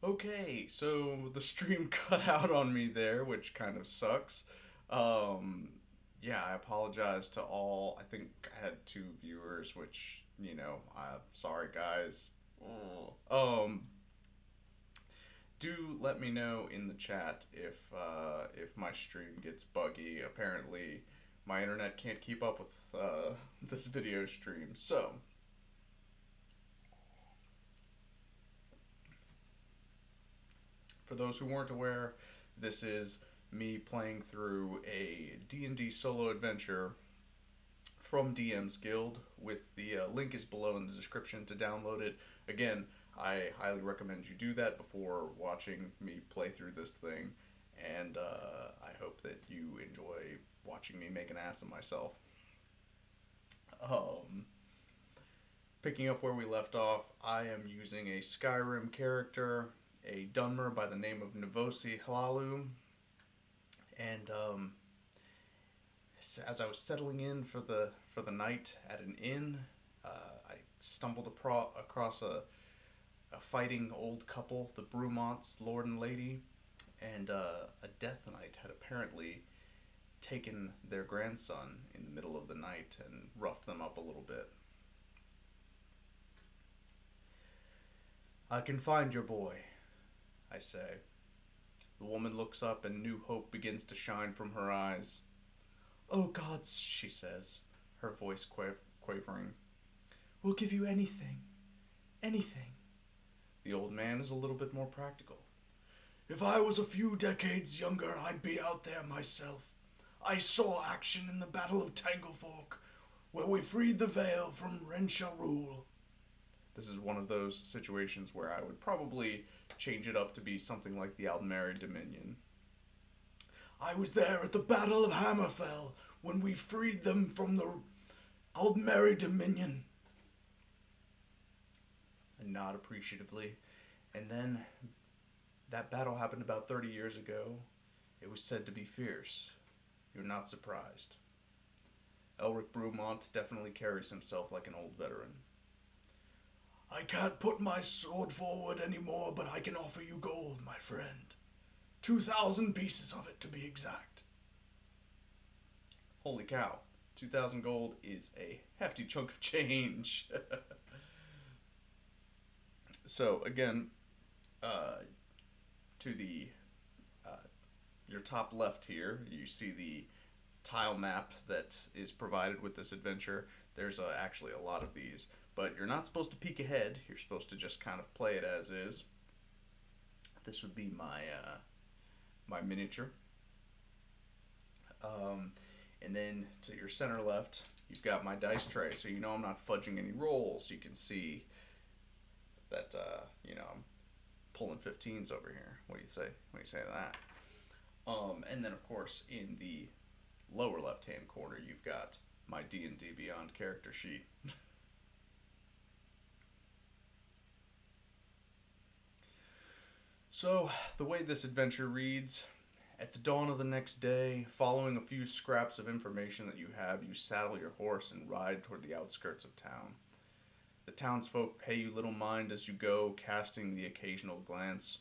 Okay, so the stream cut out on me there, which kind of sucks. Um, yeah, I apologize to all. I think I had two viewers, which, I'm sorry, guys. Do let me know in the chat if my stream gets buggy. Apparently, my internet can't keep up with this video stream. So, for those who weren't aware, this is me playing through a D&D solo adventure from DM's Guild. With the link is below in the description to download it. Again, I highly recommend you do that before watching me play through this thing, and I hope that you enjoy watching me make an ass of myself. Um, Picking up where we left off, I am using a Skyrim character, a Dunmer by the name of Novosi Hlalu, and as I was settling in for the night at an inn, I stumbled across a fighting old couple, the Brumonts, Lord and Lady, and a Death Knight had apparently taken their grandson in the middle of the night and roughed them up a little bit. "I can find your boy," I say. The woman looks up and new hope begins to shine from her eyes. "Oh gods," she says, her voice quavering. "We'll give you anything. Anything." The old man is a little bit more practical. "If I was a few decades younger, I'd be out there myself. I saw action in the Battle of Tanglefork, where we freed the Vale from Rensha rule." This is one of those situations where I would probably change it up to be something like the Aldmeri Dominion. "I was there at the Battle of Hammerfell when we freed them from the Aldmeri Dominion." I nod appreciatively. "And then that battle happened about 30 years ago. It was said to be fierce. You're not surprised." Elric Brumont definitely carries himself like an old veteran. "I can't put my sword forward anymore, but I can offer you gold, my friend. 2,000 pieces of it, to be exact." Holy cow. 2,000 gold is a hefty chunk of change. So, again, to the your top left here, you see the tile map that is provided with this adventure. There's actually a lot of these, but you're not supposed to peek ahead. You're supposed to just kind of play it as is. This would be my miniature. And then to your center left, you've got my dice tray, so you know I'm not fudging any rolls. You can see that I'm pulling 15s over here. What do you say? What do you say to that? And then of course in the lower left-hand corner, you've got my D&D Beyond character sheet. So, the way this adventure reads: at the dawn of the next day, following a few scraps of information that you have, you saddle your horse and ride toward the outskirts of town. The townsfolk pay you little mind as you go, casting the occasional glance.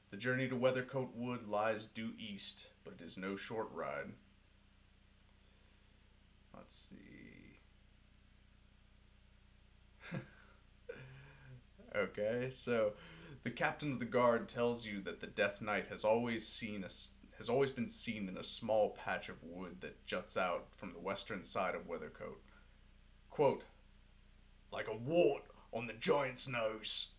The journey to Weathercoat Wood lies due east, but it is no short ride. Let's see. Okay, so the captain of the guard tells you that the Death Knight has always been seen in a small patch of wood that juts out from the western side of Weathercoat. Quote, "like a wart on the giant's nose."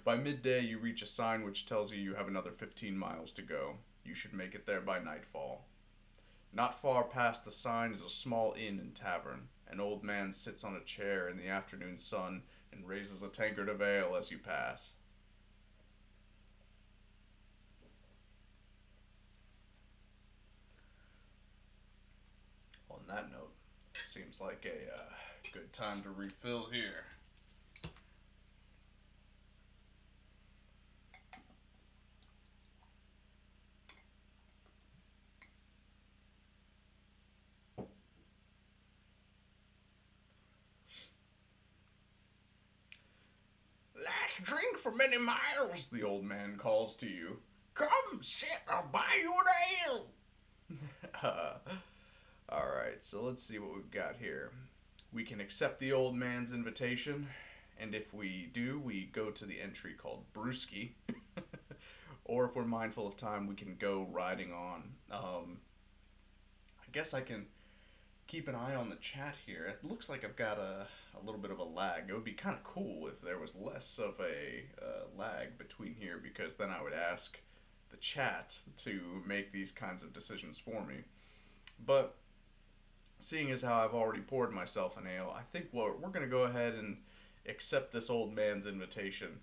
By midday, you reach a sign which tells you have another 15 miles to go. You should make it there by nightfall. Not far past the sign is a small inn and tavern. An old man sits on a chair in the afternoon sun and raises a tankard of ale as you pass. On that note, seems like a good time to refill here. "Last drink for many miles, the old man calls to you. Come, sit, I'll buy you an ale. Alright, so let's see what we've got here. We can accept the old man's invitation, and if we do, we go to the entry called Brewski. Or if we're mindful of time, we can go riding on. I guess I can keep an eye on the chat here. It looks like I've got a little bit of a lag. It would be kind of cool if there was less of a lag between here, because then I would ask the chat to make these kinds of decisions for me. But seeing as how I've already poured myself an ale, I think we're going to go ahead and accept this old man's invitation.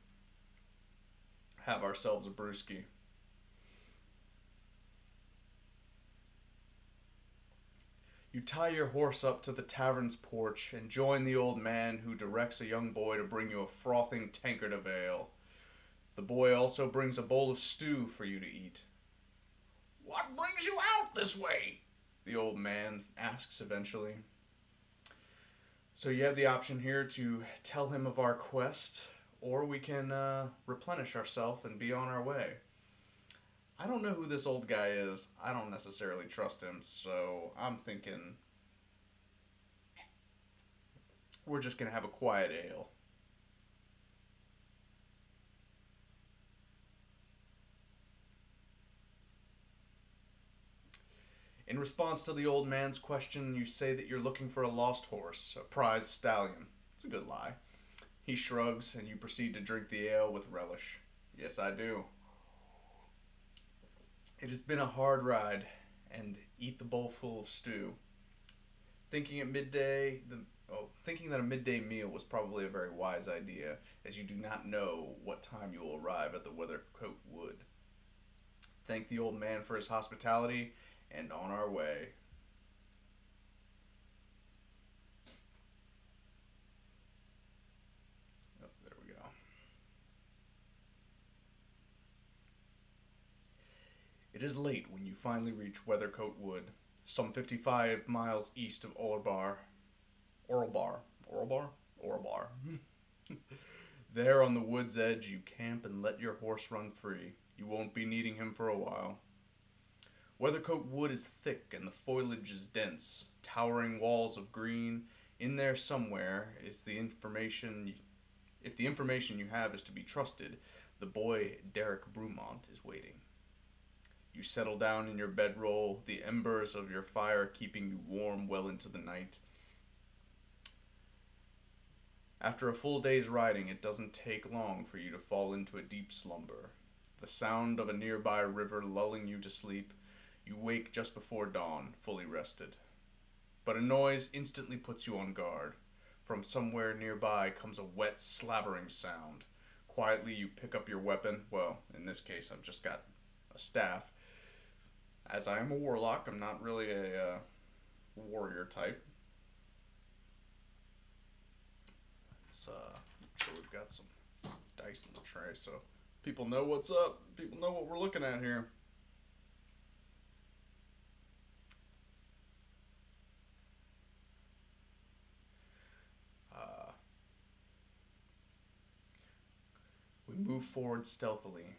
Have ourselves a brewski. You tie your horse up to the tavern's porch and join the old man, who directs a young boy to bring you a frothing tankard of ale. The boy also brings a bowl of stew for you to eat. What brings you out this way? The old man asks eventually. So you have the option here to tell him of our quest, or we can replenish ourselves and be on our way. I don't know who this old guy is. I don't necessarily trust him, so I'm thinking we're just going to have a quiet ale. In response to the old man's question, you say that you're looking for a lost horse, a prized stallion. It's a good lie. He shrugs, and you proceed to drink the ale with relish. Yes, I do. It has been a hard ride, and eat the bowl full of stew. Thinking that a midday meal was probably a very wise idea, as you do not know what time you will arrive at the Weathercote Wood. Thank the old man for his hospitality, and on our way. Oh, there we go. It is late when you finally reach Weathercote Wood, some 55 miles east of Orlebar. There on the wood's edge, you camp and let your horse run free. You won't be needing him for a while. Weathercote Wood is thick and the foliage is dense, towering walls of green. In there somewhere is the information. If the information you have is to be trusted, the boy Derek Brumont is waiting. You settle down in your bedroll, the embers of your fire keeping you warm well into the night. After a full day's riding, it doesn't take long for you to fall into a deep slumber. The sound of a nearby river lulling you to sleep, you wake just before dawn, fully rested. But a noise instantly puts you on guard. From somewhere nearby comes a wet, slavering sound. Quietly, you pick up your weapon. Well, in this case, I've just got a staff. As I am a warlock, I'm not really a warrior type. So we've got some dice in the tray, so people know what's up. People know what we're looking at here. We move forward stealthily.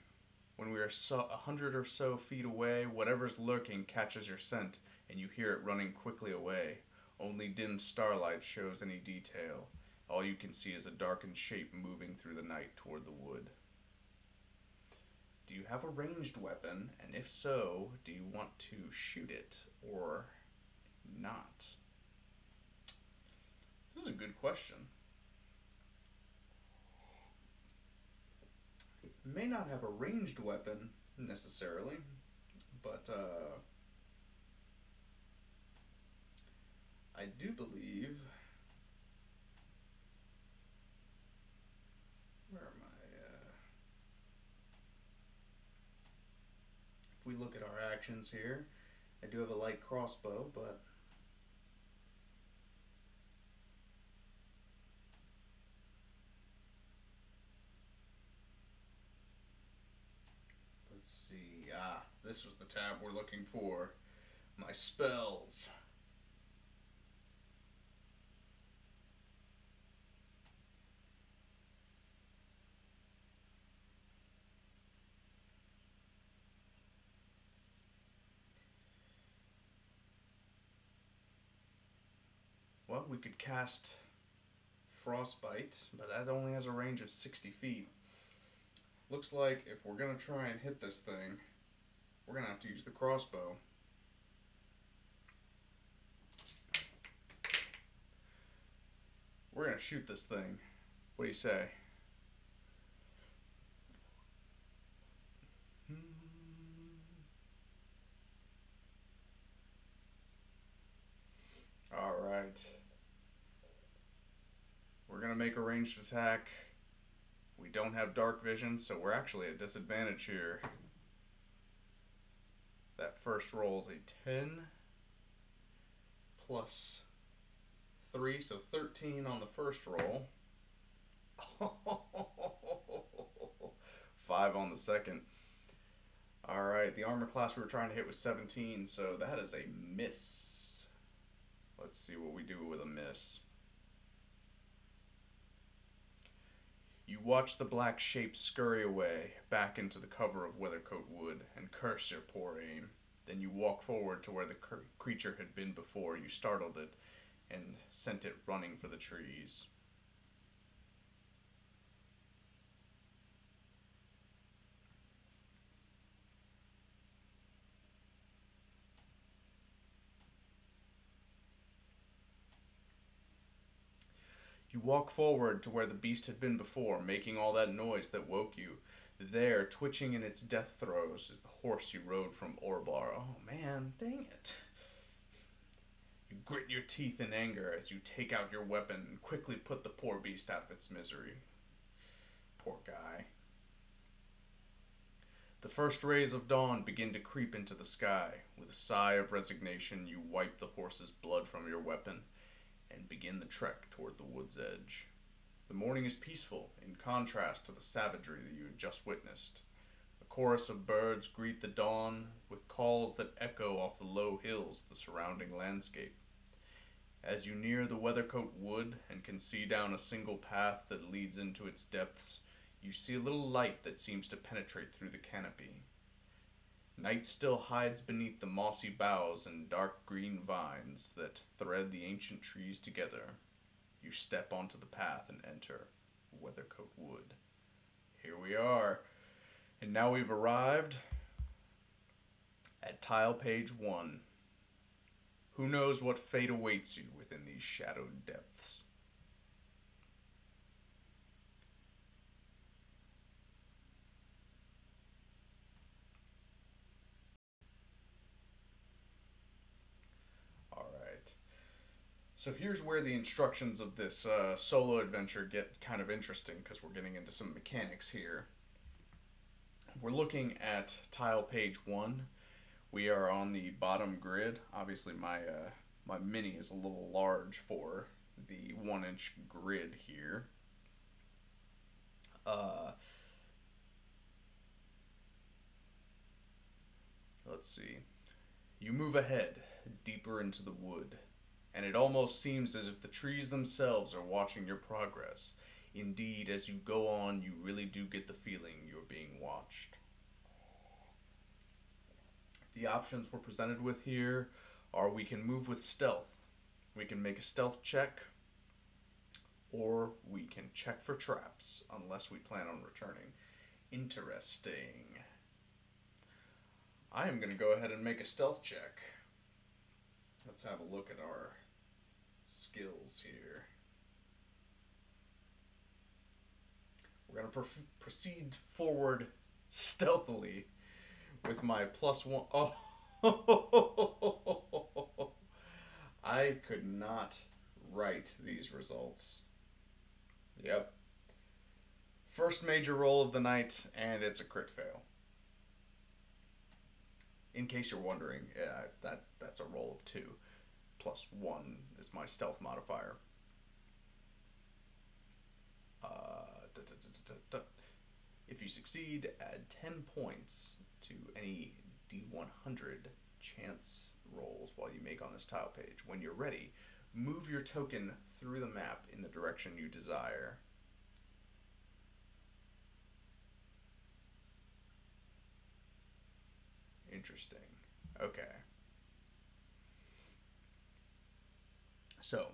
When we are 100 or so feet away, whatever's lurking catches your scent, and you hear it running quickly away. Only dim starlight shows any detail. All you can see is a darkened shape moving through the night toward the wood. Do you have a ranged weapon? And if so, do you want to shoot it or not? This is a good question. May not have a ranged weapon necessarily, but I do believe. Where am I? If we look at our actions here, I do have a light crossbow, but let's see. This was the tab we're looking for. My spells. we could cast Frostbite, but that only has a range of 60 feet. Looks like if we're going to try and hit this thing, we're going to have to use the crossbow. We're going to shoot this thing. What do you say? Alright. We're going to make a ranged attack. We don't have dark vision, so we're actually at disadvantage here. That first roll is a 10 plus 3, so 13 on the first roll. 5 on the second. Alright, the armor class we were trying to hit was 17, so that is a miss. Let's see what we do with a miss. You watch the black shape scurry away, back into the cover of Weathercoat Wood, and curse your poor aim. Then you walk forward to where the creature had been before. You startled it, and sent it running for the trees. You walk forward to where the beast had been before, making all that noise that woke you. There, twitching in its death throes, is the horse you rode from Orbar. Oh man, dang it. You grit your teeth in anger as you take out your weapon and quickly put the poor beast out of its misery. Poor guy. The first rays of dawn begin to creep into the sky. With a sigh of resignation, you wipe the horse's blood from your weapon and begin the trek toward the wood's edge. The morning is peaceful, in contrast to the savagery that you had just witnessed. A chorus of birds greet the dawn with calls that echo off the low hills of the surrounding landscape. As you near the Weathercoat Wood and can see down a single path that leads into its depths, you see a little light that seems to penetrate through the canopy. Night still hides beneath the mossy boughs and dark green vines that thread the ancient trees together. You step onto the path and enter Weathercoat Wood. Here we are. And now we've arrived at tile page 1. Who knows what fate awaits you within these shadowed depths? So here's where the instructions of this solo adventure get kind of interesting, because we're getting into some mechanics here. We're looking at tile page 1. We are on the bottom grid. Obviously my mini is a little large for the 1-inch grid here. Let's see. You move ahead, deeper into the wood, and it almost seems as if the trees themselves are watching your progress. Indeed, as you go on, you really do get the feeling you're being watched. The options we're presented with here are we can move with stealth. We can make a stealth check, or we can check for traps, unless we plan on returning. Interesting. I am going to go ahead and make a stealth check. Let's have a look at our skills here. We're going to proceed forward stealthily with my +1. Oh, I could not write these results. Yep. First major roll of the night, and it's a crit fail. In case you're wondering, yeah, that's a roll of 2. +1 is my stealth modifier. If you succeed, add 10 points to any D100 chance rolls while you make on this tile page. When you're ready, move your token through the map in the direction you desire. Interesting. Okay. So,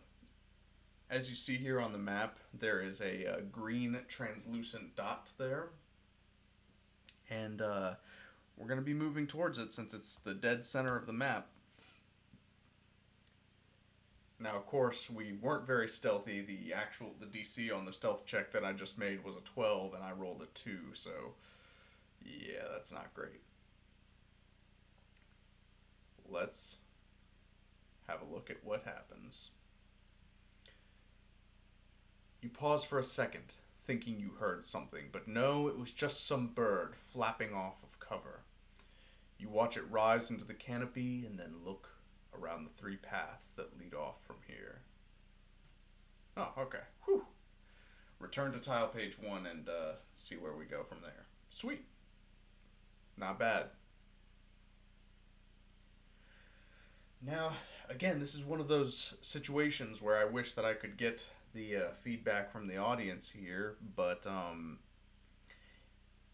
As you see here on the map, there is a, green translucent dot there. And we're going to be moving towards it since it's the dead center of the map. Now, of course, we weren't very stealthy. The DC on the stealth check that I just made was a 12, and I rolled a 2, so yeah, that's not great. Let's have a look at what happens. You pause for a second, thinking you heard something, but no, it was just some bird flapping off of cover. You watch it rise into the canopy and then look around the 3 paths that lead off from here. Oh, okay. Whew. Return to tile page 1 and see where we go from there. Sweet. Not bad. Now, again, this is one of those situations where I wish that I could get the feedback from the audience here, but I'm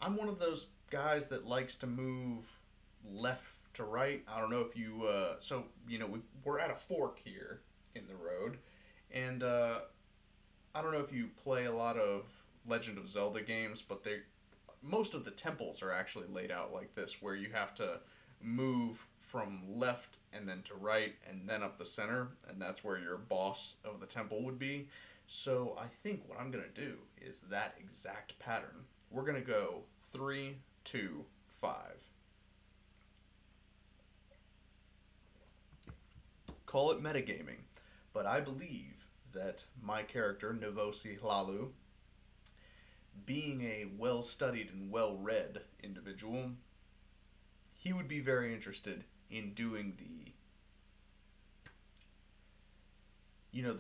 one of those guys that likes to move left to right. I don't know if you, so, you know, we're at a fork here in the road, and I don't know if you play a lot of Legend of Zelda games, but most of the temples are actually laid out like this, where you have to move from left and then to right and then up the center, and that's where your boss of the temple would be. So I think what I'm going to do is that exact pattern. We're going to go 3, 2, 5. Call it metagaming, but I believe that my character, Novosi Hlalu, being a well-studied and well-read individual, he would be very interested in doing the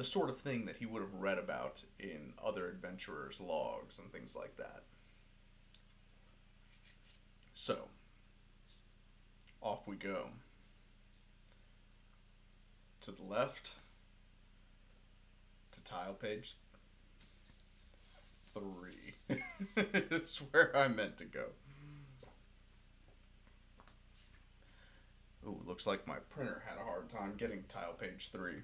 sort of thing that he would have read about in other adventurers' logs and things like that. So, off we go. To the left, to tile page 3. It's where I meant to go. Ooh, looks like my printer had a hard time getting tile page 3.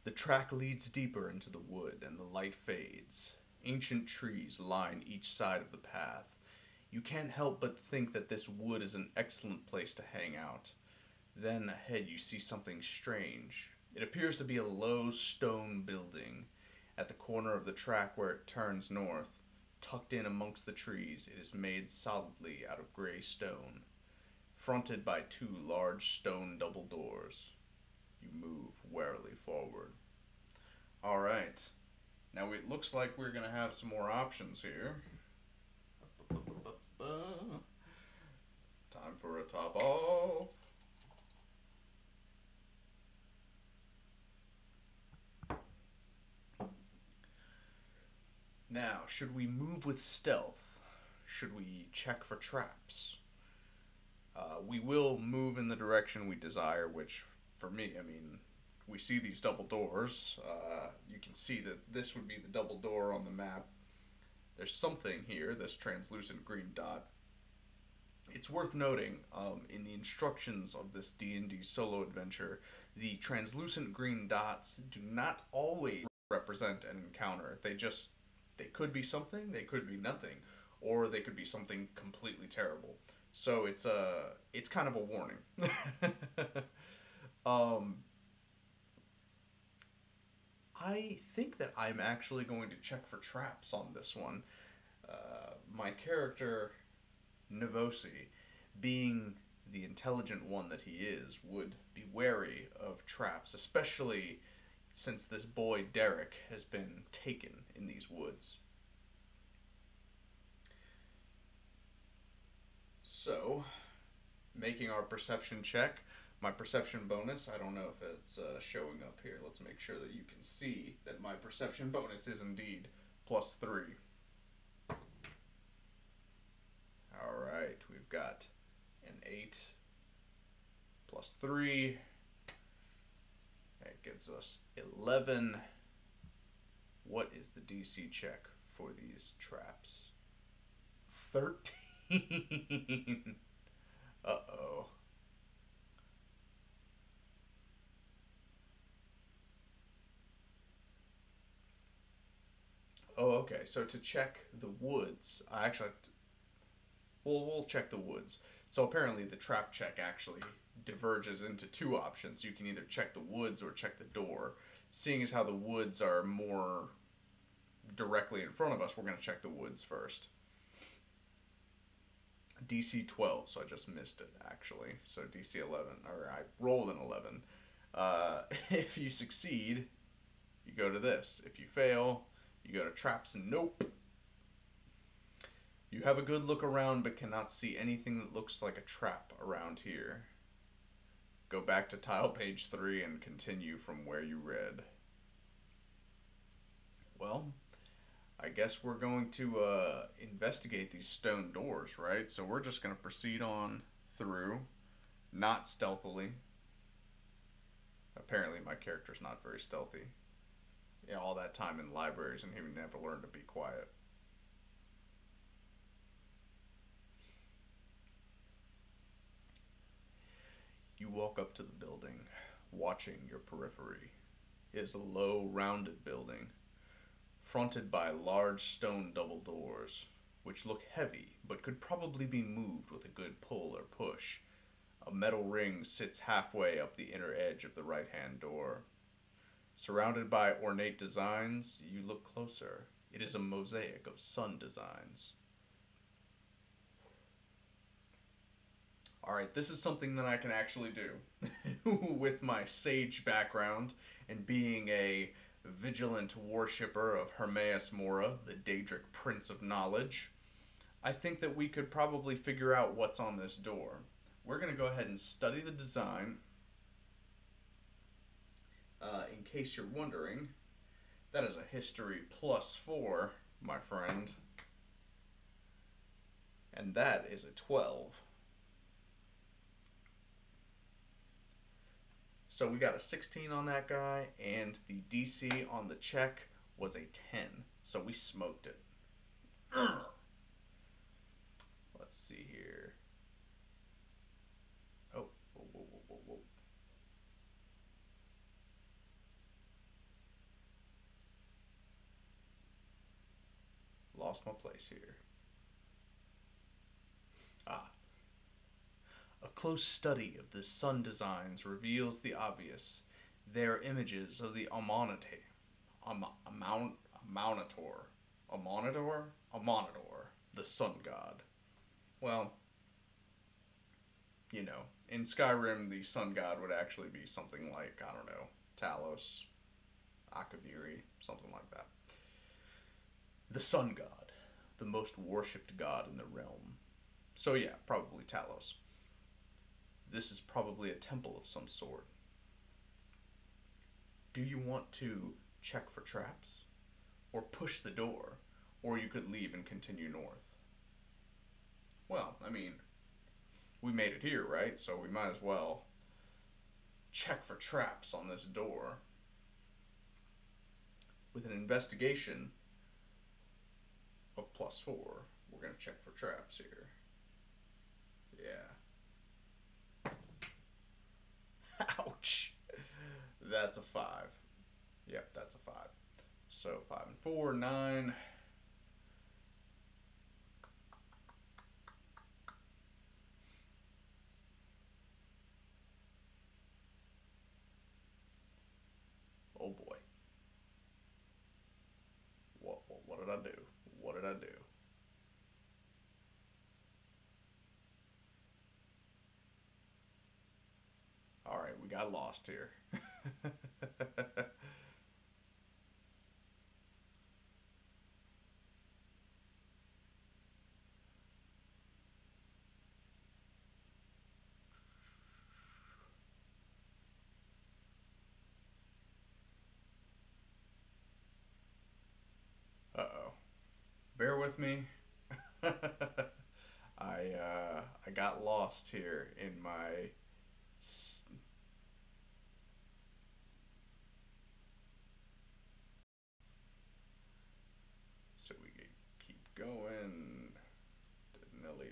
The track leads deeper into the wood and the light fades. Ancient trees line each side of the path. You can't help but think that this wood is an excellent place to hang out. Then ahead you see something strange. It appears to be a low stone building. At the corner of the track where it turns north, tucked in amongst the trees, it is made solidly out of gray stone, fronted by 2 large stone double doors. You move warily forward. Alright. Now it looks like we're going to have some more options here. Time for a top off. Now, should we move with stealth? Should we check for traps? We will move in the direction we desire, which, for me, I mean, we see these double doors. You can see that this would be the double door on the map. There's something here, this translucent green dot. It's worth noting, in the instructions of this D&D solo adventure, the translucent green dots do not always represent an encounter. They could be something, they could be nothing, or they could be something completely terrible. So it's kind of a warning. I think that I'm actually going to check for traps on this one. My character, Novosi, being the intelligent one that he is, would be wary of traps, especially since this boy Derek has been taken in these woods. So, making our perception check. My perception bonus, I don't know if it's showing up here. Let's make sure that you can see that my perception bonus is indeed +3. Alright, we've got an 8 +3. That gives us 11. What is the DC check for these traps? 13. Uh-oh. Oh, okay. So to check the woods, I actually we'll check the woods. So apparently the trap check actually diverges into two options. You can either check the woods or check the door. Seeing as how the woods are more directly in front of us, we're going to check the woods first. DC 12, so I just missed it actually. So DC 11, or I rolled an 11. If you succeed, you go to this. If you fail, you go to traps and nope. You have a good look around but cannot see anything that looks like a trap around here. Go back to tile page 3 and continue from where you read. Well, I guess we're going to investigate these stone doors, right? So we're just going to proceed on through, not stealthily. Apparently my character's not very stealthy. Yeah, all that time in libraries and he never learned to be quiet. You walk up to the building, watching your periphery. It is a low, rounded building, fronted by large stone double doors, which look heavy but could probably be moved with a good pull or push. A metal ring sits halfway up the inner edge of the right-hand door. Surrounded by ornate designs, you look closer. It is a mosaic of sun designs. Alright, this is something that I can actually do with my sage background and being a vigilant worshipper of Hermaeus Mora, the Daedric Prince of Knowledge. I think that we could probably figure out what's on this door. We're going to go ahead and study the design. In case you're wondering, that is a history +4, my friend. And that is a 12. So we got a 16 on that guy, and the DC on the check was a 10. So we smoked it. Let's see here. Oh, whoa, whoa, whoa, whoa, whoa. Lost my place here. Ah. A close study of the sun designs reveals the obvious. They are images of the Amonite. Amonator. Amonator, the sun god. Well, you know, in Skyrim, the sun god would actually be something like, I don't know, Talos, Akaviri, something like that. The sun god, the most worshipped god in the realm. So yeah, probably Talos. This is probably a temple of some sort. Do you want to check for traps? Or push the door? Or you could leave and continue north? Well, I mean, we made it here, right? So we might as well check for traps on this door. With an investigation of +4, we're going to check for traps here. Yeah. Ouch. That's a 5. Yep, that's a 5. So 5 and 4, 9. Oh boy. What did I do? What did I do? Alright, we got lost here. Uh-oh. Bear with me. I got lost here in my so we keep going. Nilly.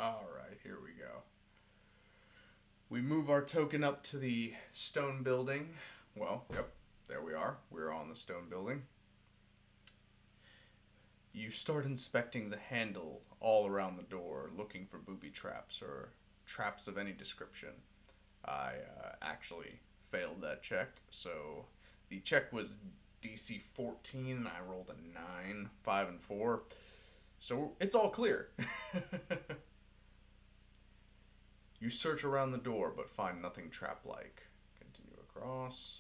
Alright, here we go. We move our token up to the stone building. Well, yep, there we are. We're on the stone building. You start inspecting the handle all around the door, looking for booby traps or traps of any description. I actually failed that check, so the check was DC 14. I rolled a 9, 5, and 4. So it's all clear. You search around the door, but find nothing trap-like. Continue across.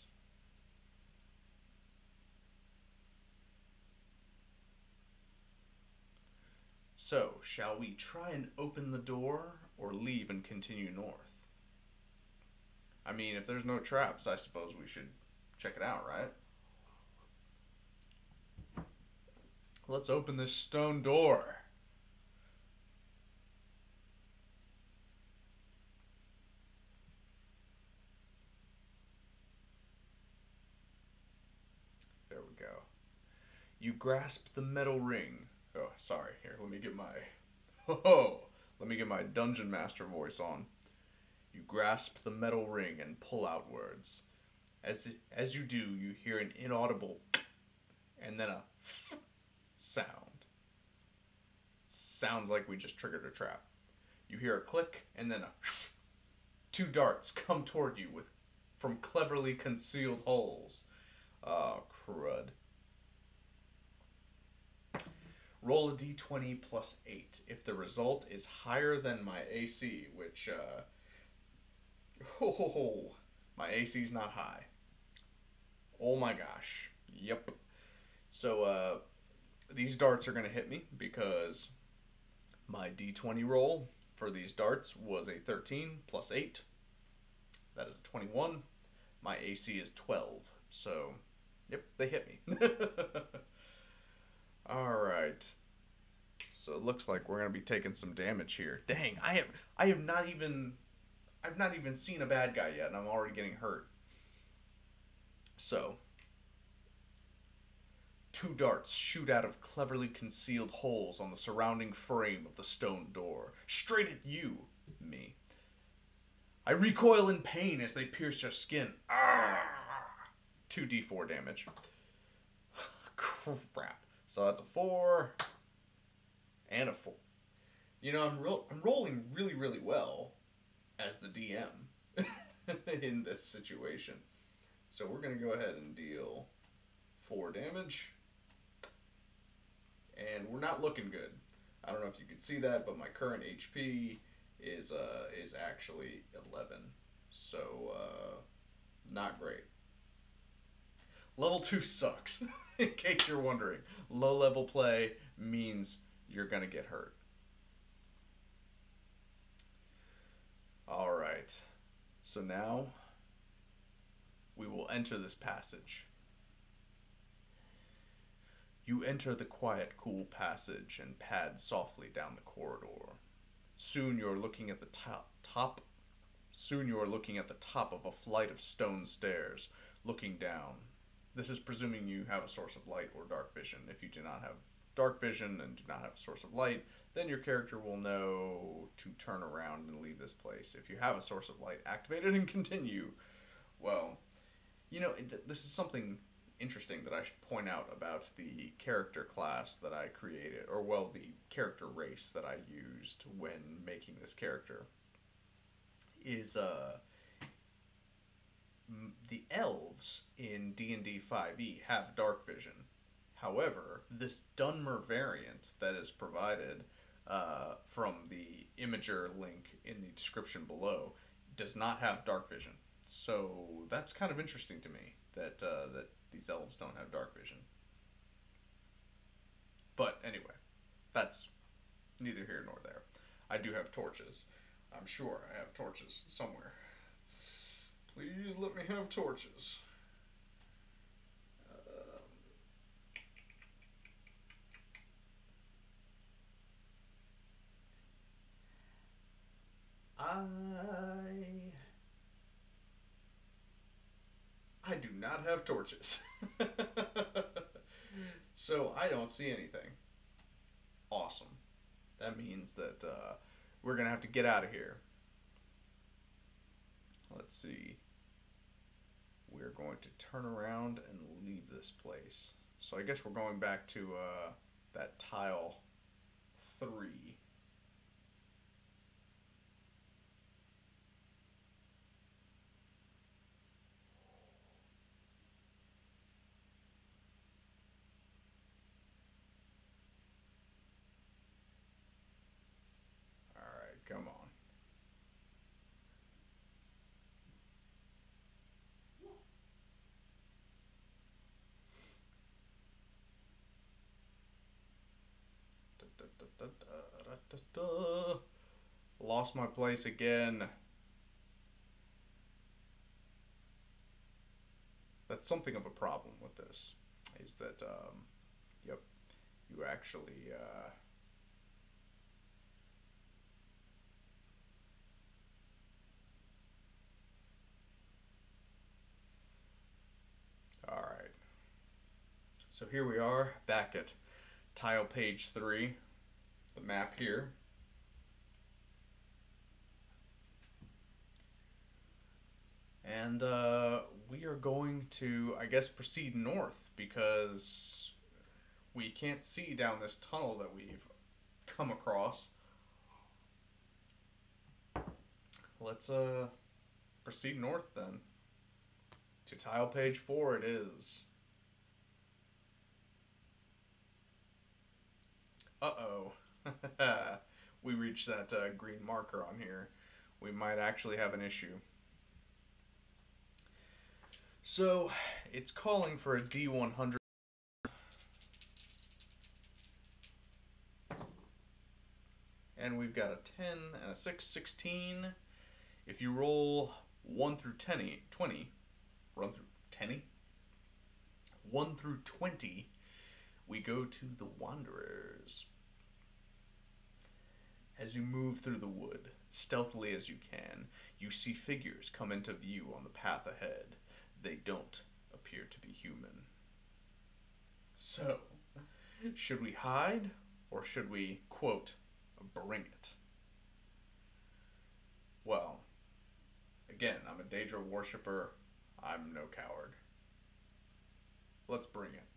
So, shall we try and open the door, or leave and continue north? I mean, if there's no traps, I suppose we should check it out, right? Let's open this stone door. There we go. You grasp the metal ring. Oh, sorry. Here, let me get my dungeon master voice on. You grasp the metal ring and pull outwards. As you do, you hear an inaudible and then a sound. Sounds like we just triggered a trap. You hear a click and then a two darts come toward you from cleverly concealed holes. Oh, crud. Roll a d20 plus 8. If the result is higher than my AC, which, my AC's not high. Oh my gosh. Yep. So, these darts are going to hit me because my d20 roll for these darts was a 13 plus 8. That is a 21. My AC is 12. So, yep, they hit me. Alright. So it looks like we're going to be taking some damage here. Dang, I've not even seen a bad guy yet, and I'm already getting hurt. So, two darts shoot out of cleverly concealed holes on the surrounding frame of the stone door. Straight at you, me. I recoil in pain as they pierce your skin. 2d4 damage. Crap. So that's a 4 and a 4. You know, I'm rolling really, really well as the DM in this situation. So we're going to go ahead and deal 4 damage. And we're not looking good. I don't know if you could see that, but my current HP is actually 11. So, not great. Level 2 sucks, in case you're wondering. Low level play means you're gonna get hurt. Alright, so now we will enter this passage. You enter the quiet, cool passage and pad softly down the corridor. Soon you're looking at the top of a flight of stone stairs, looking down. This is presuming you have a source of light or dark vision. If you do not have dark vision and do not have a source of light, then your character will know to turn around and leave this place. If you have a source of light activated and continue, well, you know, this is something interesting that I should point out about the character class that I created, or well, the character race that I used when making this character, is the elves in D&D 5e have dark vision. However, this Dunmer variant that is provided from the Imager link in the description below does not have dark vision. So that's kind of interesting to me that that these elves don't have dark vision. But anyway, that's neither here nor there. I do have torches. I'm sure I have torches somewhere. Please let me have torches. I do not have torches. So I don't see anything. Awesome. That means that We're gonna have to get out of here. Let's see. We're going to turn around and leave this place. So I guess we're going back to that tile 3. Alright, come on. Lost my place again. That's something of a problem with this. Is that, yep, you actually, alright. So here we are, back at tile page 3, the map here. And we are going to, I guess, proceed north because we can't see down this tunnel that we've come across. Let's proceed north then. To tile page 4 it is. Uh-oh. We reached that green marker on here. We might actually have an issue. So, it's calling for a D100. And we've got a 10 and a 6, 16. If you roll 1 through 20, run through 10? 1 through 20, we go to the Wanderers. As you move through the wood, stealthily as you can, you see figures come into view on the path ahead. They don't appear to be human. So, should we hide, or should we, quote, bring it? Well, again, I'm a Daedra worshipper. I'm no coward. Let's bring it.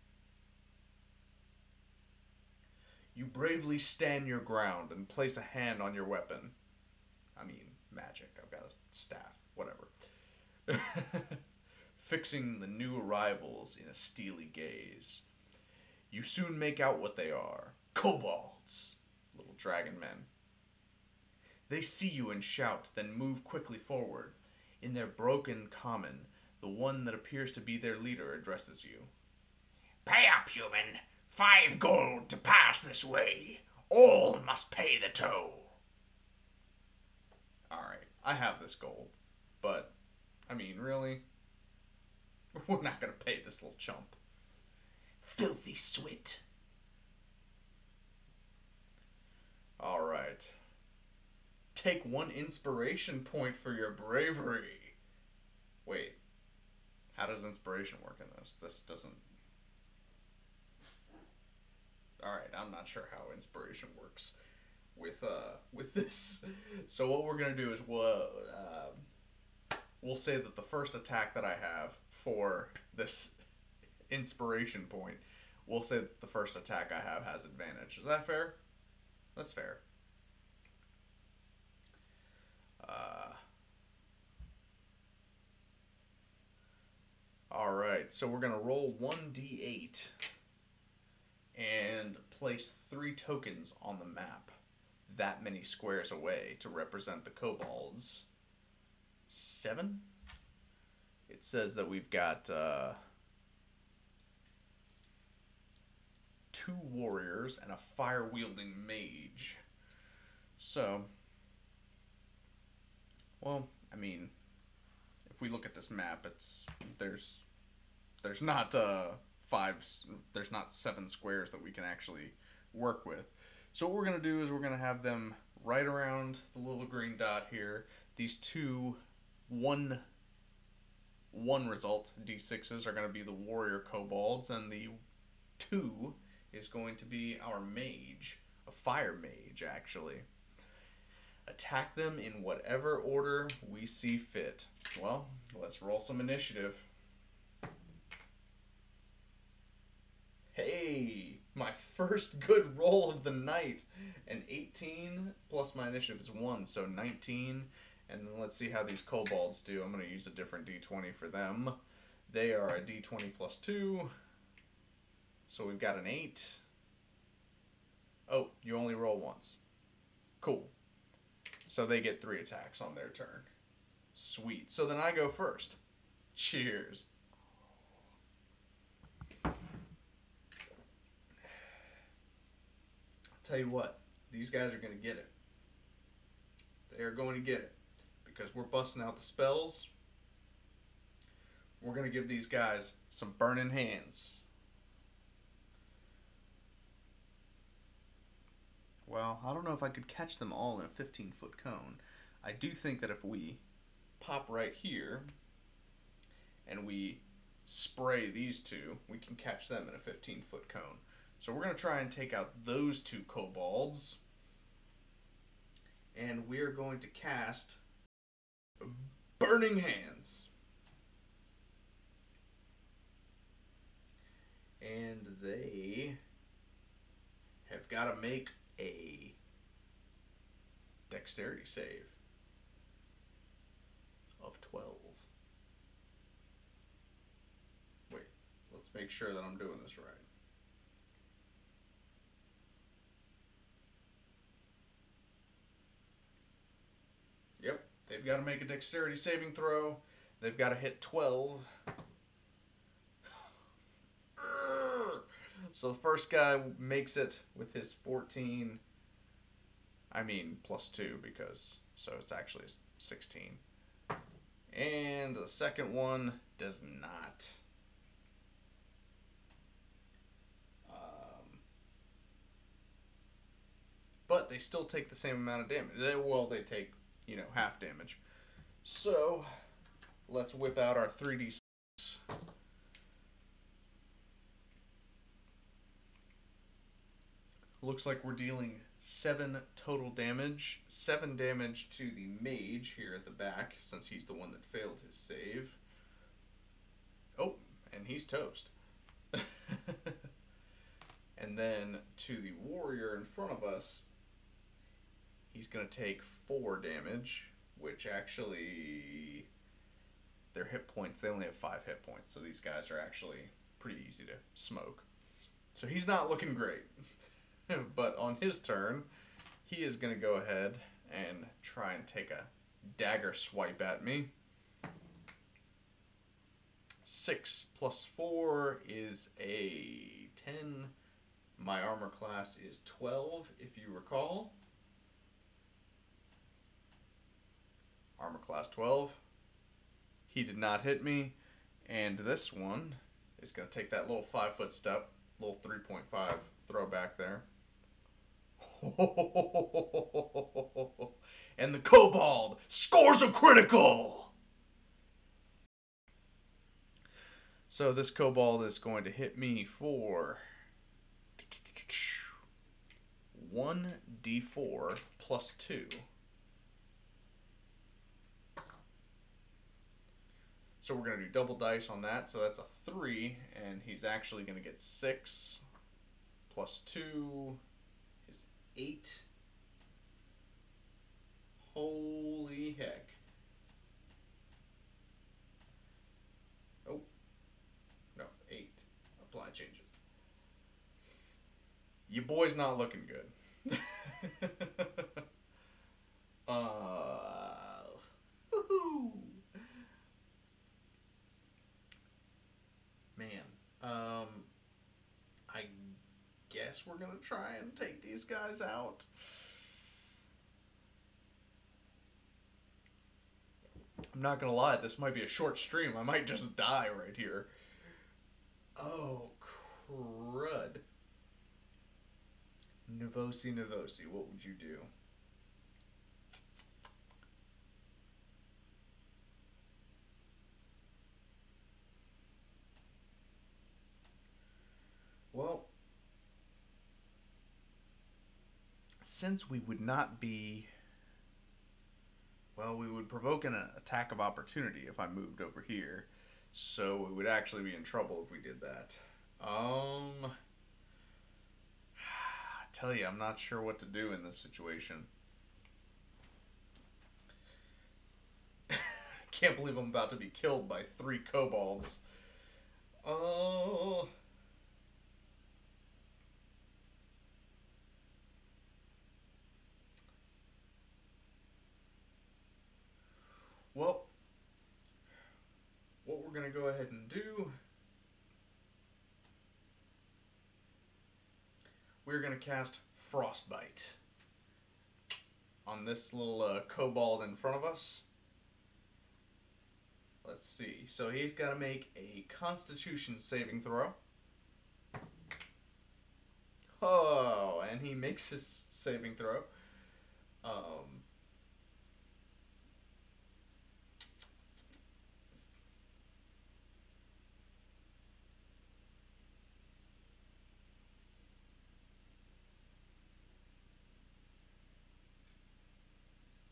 You bravely stand your ground and place a hand on your weapon. I mean, magic. I've got a staff. Whatever. Fixing the new arrivals in a steely gaze. You soon make out what they are. Kobolds. Little dragon men. They see you and shout, then move quickly forward. In their broken common, the one that appears to be their leader addresses you. Pay up, human. 5 gold to pass this way. All must pay the toll. Alright, I have this gold. But, I mean, really? We're not gonna pay this little chump. Filthy swit. Alright. Take 1 inspiration point for your bravery. Wait. How does inspiration work in this? This doesn't... Alright, I'm not sure how inspiration works with this. So what we're gonna do is we'll say that the first attack that I have for this inspiration point, we'll say that the first attack I have has advantage. Is that fair? That's fair. Alright, so we're gonna roll 1d8 and place 3 tokens on the map that many squares away to represent the kobolds. 7? It says that we've got 2 warriors and a fire-wielding mage. So, well, I mean, if we look at this map, there's not 7 squares that we can actually work with. So what we're gonna do is we're gonna have them right around the little green dot here. These 2 1 result d6s are gonna be the warrior kobolds, and the 2 is going to be our mage, a fire mage actually. attack them in whatever order we see fit. Well, let's roll some initiative. Hey, my first good roll of the night. An 18 plus my initiative is 1, so 19. And then let's see how these kobolds do. I'm going to use a different d20 for them. They are a d20 plus 2. So we've got an 8. Oh, you only roll once. Cool. So they get 3 attacks on their turn. Sweet. So then I go first. Cheers. I'll tell you what, these guys are going to get it. They are going to get it. Because we're busting out the spells. We're going to give these guys some burning hands. Well, I don't know if I could catch them all in a 15-foot cone. I do think that if we pop right here and we spray these two, we can catch them in a 15-foot cone. So we're going to try and take out those 2 kobolds. And we're going to cast Burning Hands. And they have got to make a dexterity save of 12. Wait, let's make sure that I'm doing this right. Yep, they've got to make a dexterity saving throw. They've got to hit 12. So the first guy makes it with his 14. I mean, plus 2 because, so it's actually 16. And the second one does not. But they still take the same amount of damage. They take, half damage. So, let's whip out our 3d6. Looks like we're dealing 7 total damage. 7 damage to the mage here at the back, since he's the one that failed his save. Oh, and he's toast. And then to the warrior in front of us, he's going to take 4 damage, which actually, their hit points, they only have 5 hit points, so these guys are actually pretty easy to smoke. So he's not looking great. But on his turn, he is going to go ahead and try and take a dagger swipe at me. 6 plus 4 is a 10. My armor class is 12, if you recall. Armor class 12. He did not hit me. And this one is going to take that little 5-foot step, little 3.5 throwback there. And the kobold scores a critical! So this kobold is going to hit me for 1d4 plus 2. So we're going to do double dice on that. So that's a 3, and he's actually going to get 6 plus 2 is 8. Holy heck. Oh. No, 8. Apply changes. Your boy's not looking good. Woohoo! Man, I guess we're gonna try and take these guys out. I'm not gonna lie, this might be a short stream. I might just die right here. Oh, crud. Novosi, what would you do? Well, since we would not be Well, we would provoke an attack of opportunity if I moved over here. So we would actually be in trouble if we did that. I tell you, I'm not sure what to do in this situation. Can't believe I'm about to be killed by 3 kobolds. Oh. Well, what we're going to go ahead and do, we're going to cast Frostbite on this little kobold in front of us. Let's see. So he's got to make a Constitution saving throw. Oh, and he makes his saving throw.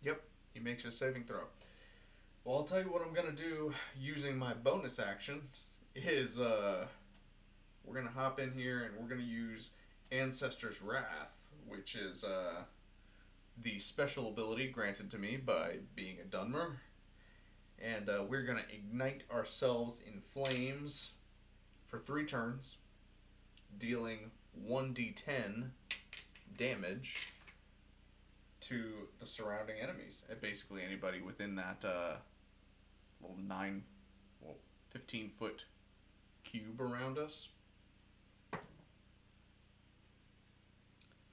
Yep, he makes his saving throw. Well, I'll tell you what I'm going to do using my bonus action is we're going to hop in here and we're going to use Ancestor's Wrath, which is the special ability granted to me by being a Dunmer. And we're going to ignite ourselves in flames for 3 turns, dealing 1d10 damage to the surrounding enemies. And basically anybody within that little 15-foot cube around us.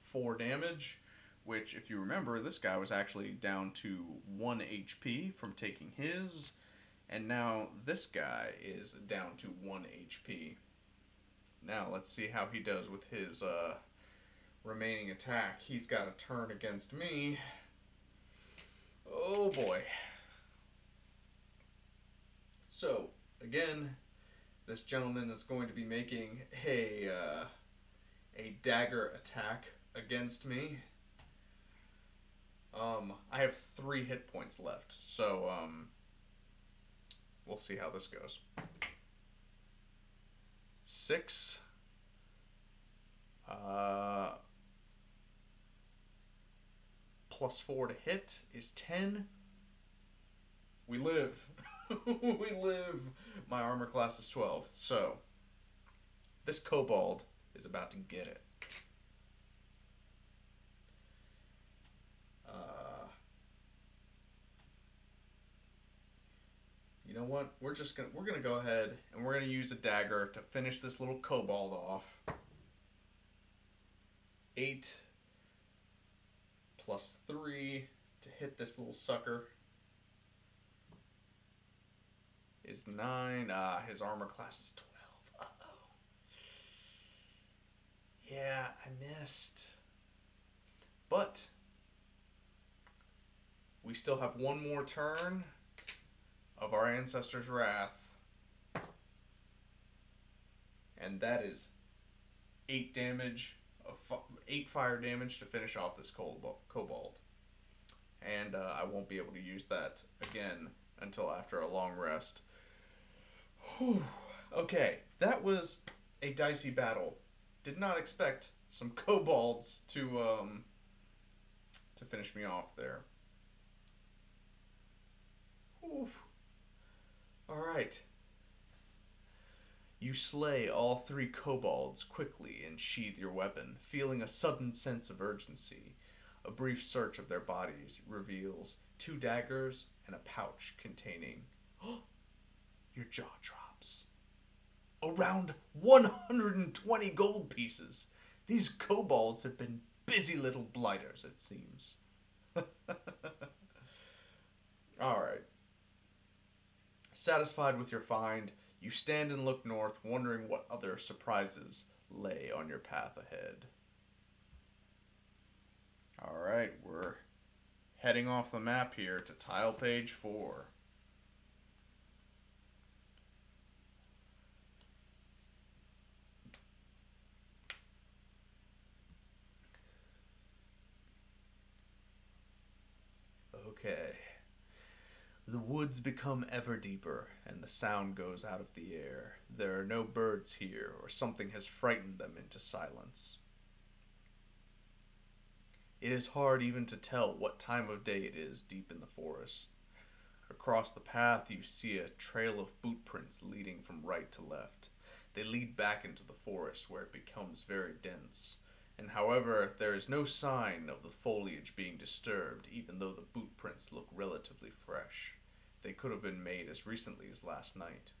4 damage, which, if you remember, this guy was actually down to 1 HP from taking his, and now this guy is down to 1 HP. Now, let's see how he does with his remaining attack. He's got a turn against me. Oh boy. So, again, this gentleman is going to be making a dagger attack against me. I have 3 hit points left, so we'll see how this goes. 6. Plus 4 to hit is 10. We live. We live. My armor class is 12. So, this kobold is about to get it. You know what? We're gonna go ahead and we're gonna use a dagger to finish this little kobold off. 8 plus 3 to hit this little sucker is 9. His armor class is 12. Uh-oh. Yeah, I missed. But we still have 1 more turn of our Ancestor's Wrath. And that is 8 damage, 8 fire damage to finish off this kobold. And I won't be able to use that again until after a long rest. Whew. Okay, that was a dicey battle. Did not expect some kobolds to finish me off there. Whew. All right. You slay all 3 kobolds quickly and sheathe your weapon, feeling a sudden sense of urgency. A brief search of their bodies reveals 2 daggers and a pouch containing... Your jaw drops. Around 120 gold pieces. These kobolds have been busy little blighters, it seems. Alright. Satisfied with your find, you stand and look north, wondering what other surprises lay on your path ahead. Alright, we're heading off the map here to tile page 4. Okay. The woods become ever deeper, and the sound goes out of the air. There are no birds here, or something has frightened them into silence. It is hard even to tell what time of day it is deep in the forest. Across the path you see a trail of boot prints leading from right to left. They lead back into the forest where it becomes very dense. And however, there is no sign of the foliage being disturbed, even though the boot prints look relatively fresh. They could have been made as recently as last night.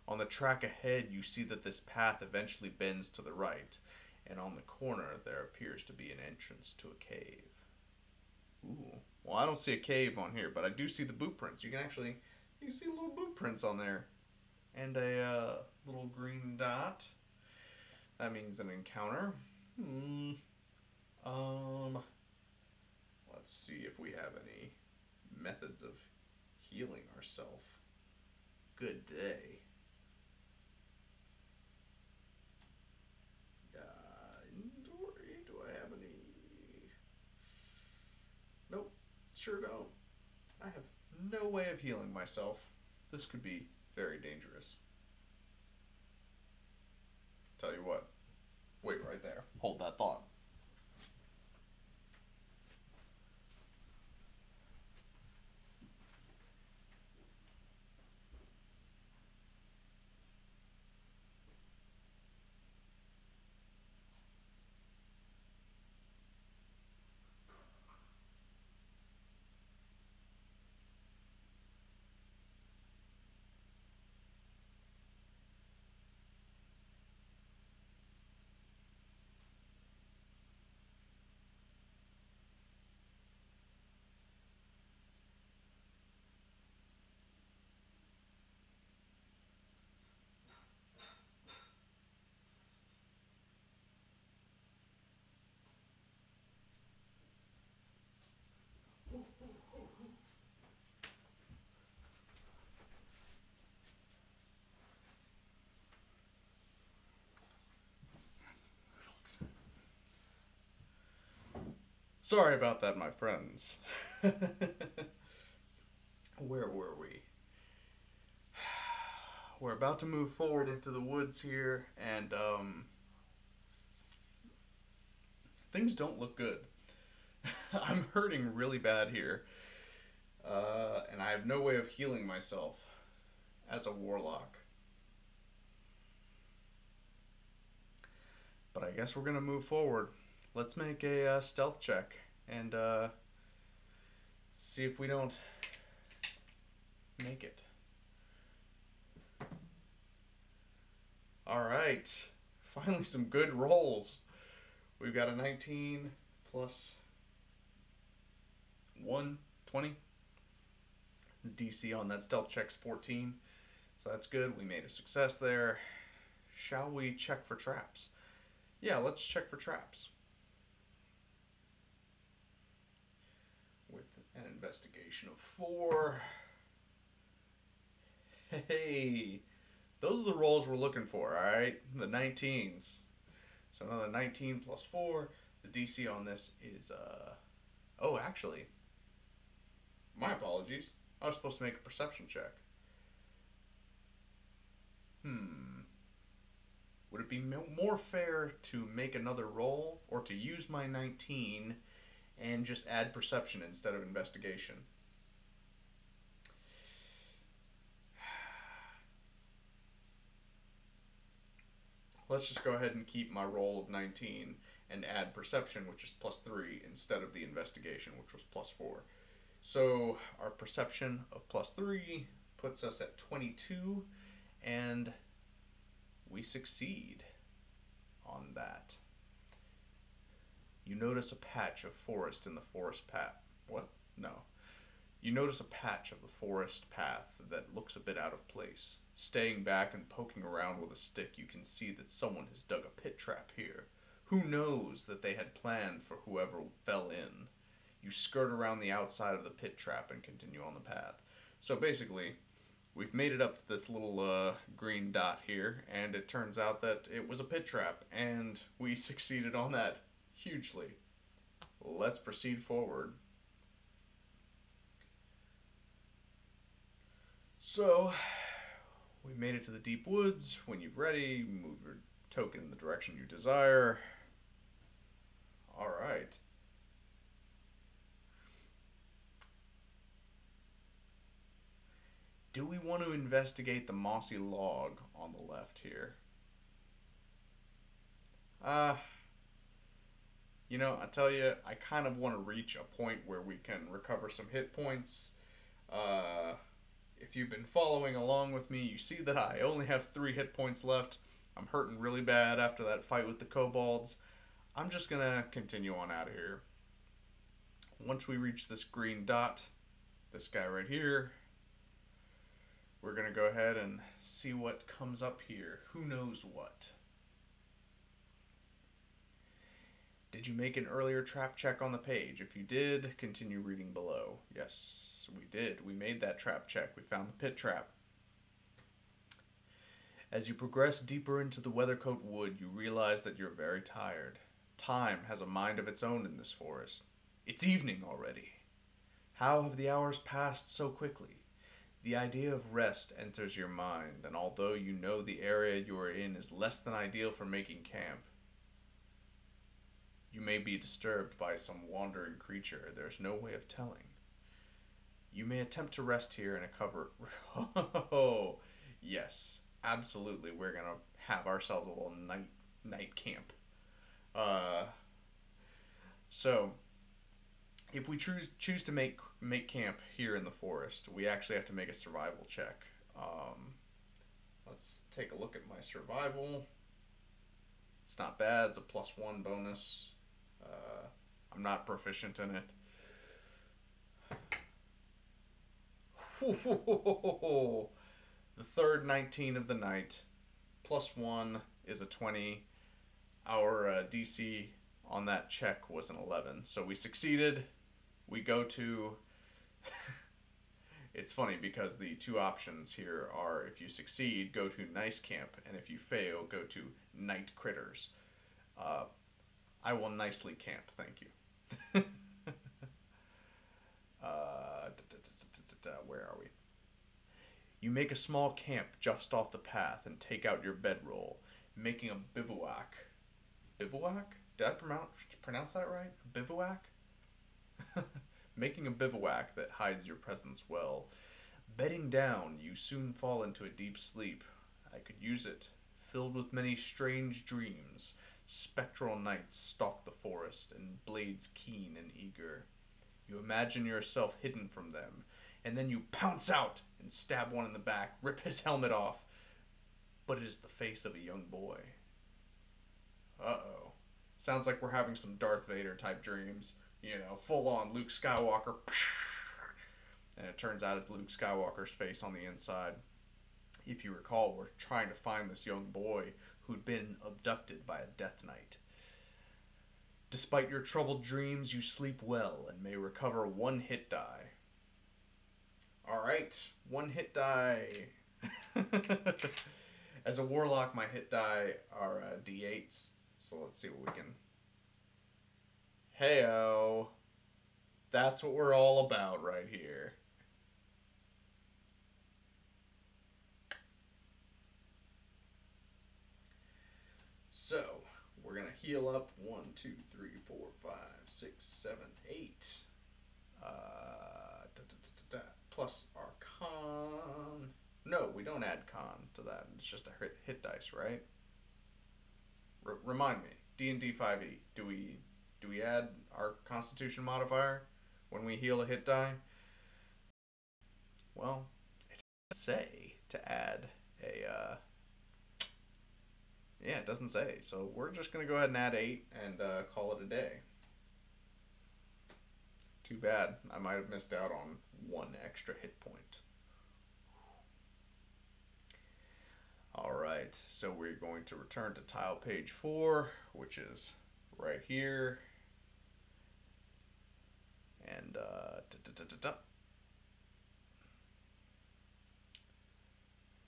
On the track ahead, you see that this path eventually bends to the right, and on the corner there appears to be an entrance to a cave. Ooh. Well, I don't see a cave on here, but I do see the boot prints. You can see little boot prints on there. And a little green dot. That means an encounter. Let's see if we have any methods of healing ourselves. Good day. Inventory, do I have any? Nope, sure don't. I have no way of healing myself. This could be very dangerous. Tell you what, wait right there. Hold that thought. Sorry about that, my friends. Where were we? We're about to move forward into the woods here, and things don't look good. I'm hurting really bad here, and I have no way of healing myself as a warlock. But I guess we're gonna move forward. Let's make a stealth check and see if we don't make it. Alright, finally some good rolls. We've got a 19 plus 1, 20. The DC on that stealth check's 14, so that's good. We made a success there. Shall we check for traps? Yeah, let's check for traps. With an investigation of 4. Hey, those are the rolls we're looking for, alright? The 19s. So another 19 plus 4. The DC on this is, oh, actually, my apologies. I was supposed to make a perception check. Would it be more fair to make another roll, or to use my 19 and just add perception instead of investigation? Let's just go ahead and keep my roll of 19 and add perception, which is plus 3, instead of the investigation, which was plus 4. So our perception of plus 3 puts us at 22, and we succeed on that. You notice a patch of forest in the forest path. What? No. You notice a patch of the forest path that looks a bit out of place. Staying back and poking around with a stick, you can see that someone has dug a pit trap here. Who knows that they had planned for whoever fell in? You skirt around the outside of the pit trap and continue on the path. So basically, we've made it up to this little green dot here, and it turns out that it was a pit trap, and we succeeded on that hugely. Let's proceed forward. So, we made it to the deep woods. When you're ready, move your token in the direction you desire. Alright. Do we want to investigate the mossy log on the left here? Uh, I tell you, I kind of want to reach a point where we can recover some hit points. Uh, if you've been following along with me, you see that I only have 3 hit points left. I'm hurting really bad after that fight with the kobolds. I'm just gonna continue on out of here. Once we reach this green dot, this guy right here, we're gonna go ahead and see what comes up here. Who knows what? Did you make an earlier trap check on the page? If you did, continue reading below. Yes, we did. We made that trap check. We found the pit trap. As you progress deeper into the Weathercoat Wood, you realize that you're very tired. Time has a mind of its own in this forest. It's evening already. How have the hours passed so quickly? The idea of rest enters your mind, and although you know the area you are in is less than ideal for making camp, you may be disturbed by some wandering creature. There's no way of telling. You may attempt to rest here in a cover. Oh, yes, absolutely. We're gonna have ourselves a little night camp. So if we choose to make camp here in the forest, we actually have to make a survival check. Let's take a look at my survival. It's not bad. It's a +1 bonus. I'm not proficient in it. The third 19 of the night. +1 is a 20. Our DC on that check was an 11. So we succeeded. We go to... It's funny because the 2 options here are, if you succeed, go to nice camp, and if you fail, go to night critters. I will nicely camp, thank you. Where are we? You make a small camp just off the path and take out your bedroll, making a bivouac. Bivouac? Did I pronounce that right? Bivouac? Making a bivouac that hides your presence well. Bedding down, you soon fall into a deep sleep. I could use it. Filled with many strange dreams, spectral nights stalk the forest, and blades keen and eager. You imagine yourself hidden from them, and then you pounce out and stab one in the back, rip his helmet off. But it is the face of a young boy. Uh-oh. Sounds like we're having some Darth Vader type dreams. Full on Luke Skywalker. And it turns out it's Luke Skywalker's face on the inside. If you recall, we're trying to find this young boy who'd been abducted by a Death Knight. Despite your troubled dreams, you sleep well and may recover 1 hit die. Alright, 1 hit die. As a warlock, my hit die are D8s. So let's see what we can... Heyo. That's what we're all about right here. So, we're going to heal up 1, 2, 3, 4, 5, 6, 7, 8. Plus our con. No, we don't add con to that. It's just a hit dice, right? Remind me. D&D 5e. Do we add our Constitution modifier when we heal a hit die? Well, it doesn't say to add a. Yeah, it doesn't say. So we're just gonna go ahead and add 8 and call it a day. Too bad. I might have missed out on 1 extra hit point. Alright, so we're going to return to tile page 4, which is right here. And,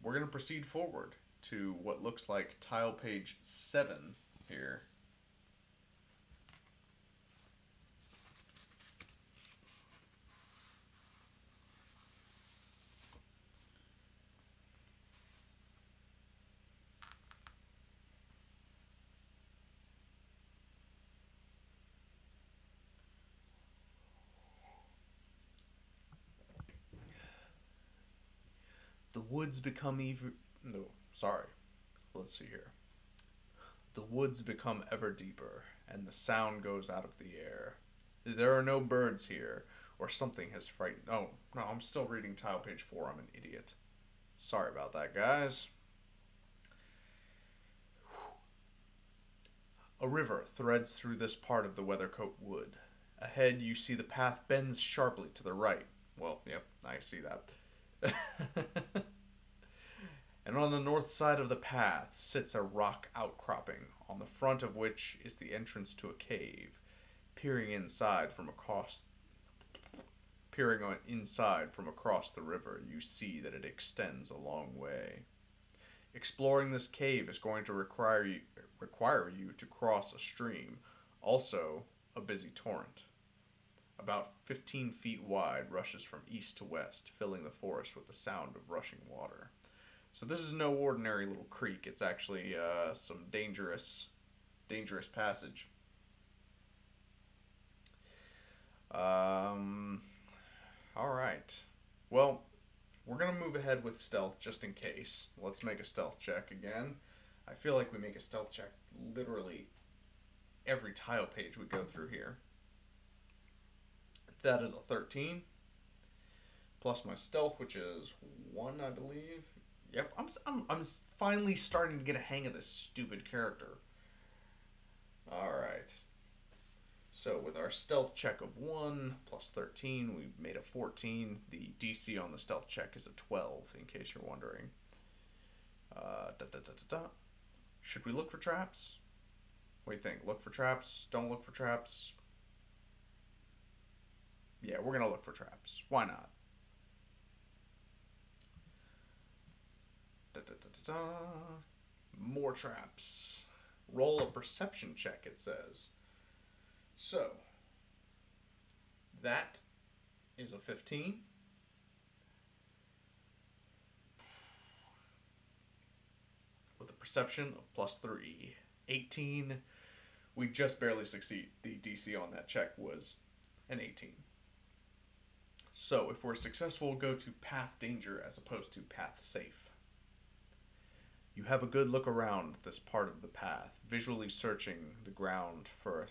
we're going to proceed forward to what looks like tile page 7 here. woods become even. No, sorry. Let's see here. The woods become ever deeper, and the sound goes out of the air. There are no birds here, or something has frightened. Oh, no, I'm still reading tile page 4. I'm an idiot. Sorry about that, guys. A river threads through this part of the Weathercoat Wood. Ahead, you see the path bends sharply to the right. Well, yep, I see that. And on the north side of the path sits a rock outcropping, on the front of which is the entrance to a cave. Peering inside from across the river, you see that it extends a long way. Exploring this cave is going to require you to cross a stream, also a busy torrent. About 15 feet wide, rushes from east to west, filling the forest with the sound of rushing water. So this is no ordinary little creek. It's actually some dangerous passage. All right. Well, we're going to move ahead with stealth just in case. Let's make a stealth check again. I feel like we make a stealth check literally every tile page we go through here. That is a 13. Plus my stealth, which is 1, I believe. Yep, I'm finally starting to get a hang of this stupid character. Alright. So with our stealth check of 1 plus 13, we made a 14. The DC on the stealth check is a 12, in case you're wondering. Should we look for traps? What do you think? Look for traps? Don't look for traps? Yeah, we're going to look for traps. Why not? More traps. Roll a perception check, it says. So, that is a 15. With a perception of plus 3. 18. We just barely succeed. The DC on that check was an 18. So, if we're successful, we'll go to path danger as opposed to path safe. You have a good look around this part of the path, visually searching the ground for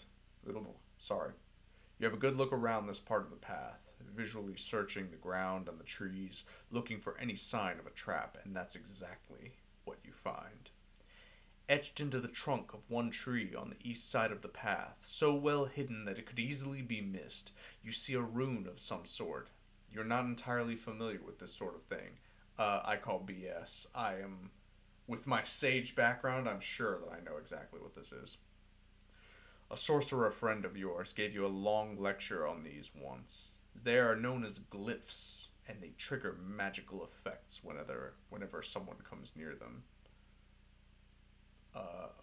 You have a good look around this part of the path, visually searching the ground and the trees, looking for any sign of a trap, and that's exactly what you find. Etched into the trunk of one tree on the east side of the path, so well hidden that it could easily be missed, you see a rune of some sort. You're not entirely familiar with this sort of thing. I call BS. With my sage background, I'm sure that I know exactly what this is. A sorcerer friend of yours gave you a long lecture on these once. They are known as glyphs, and they trigger magical effects whenever someone comes near them.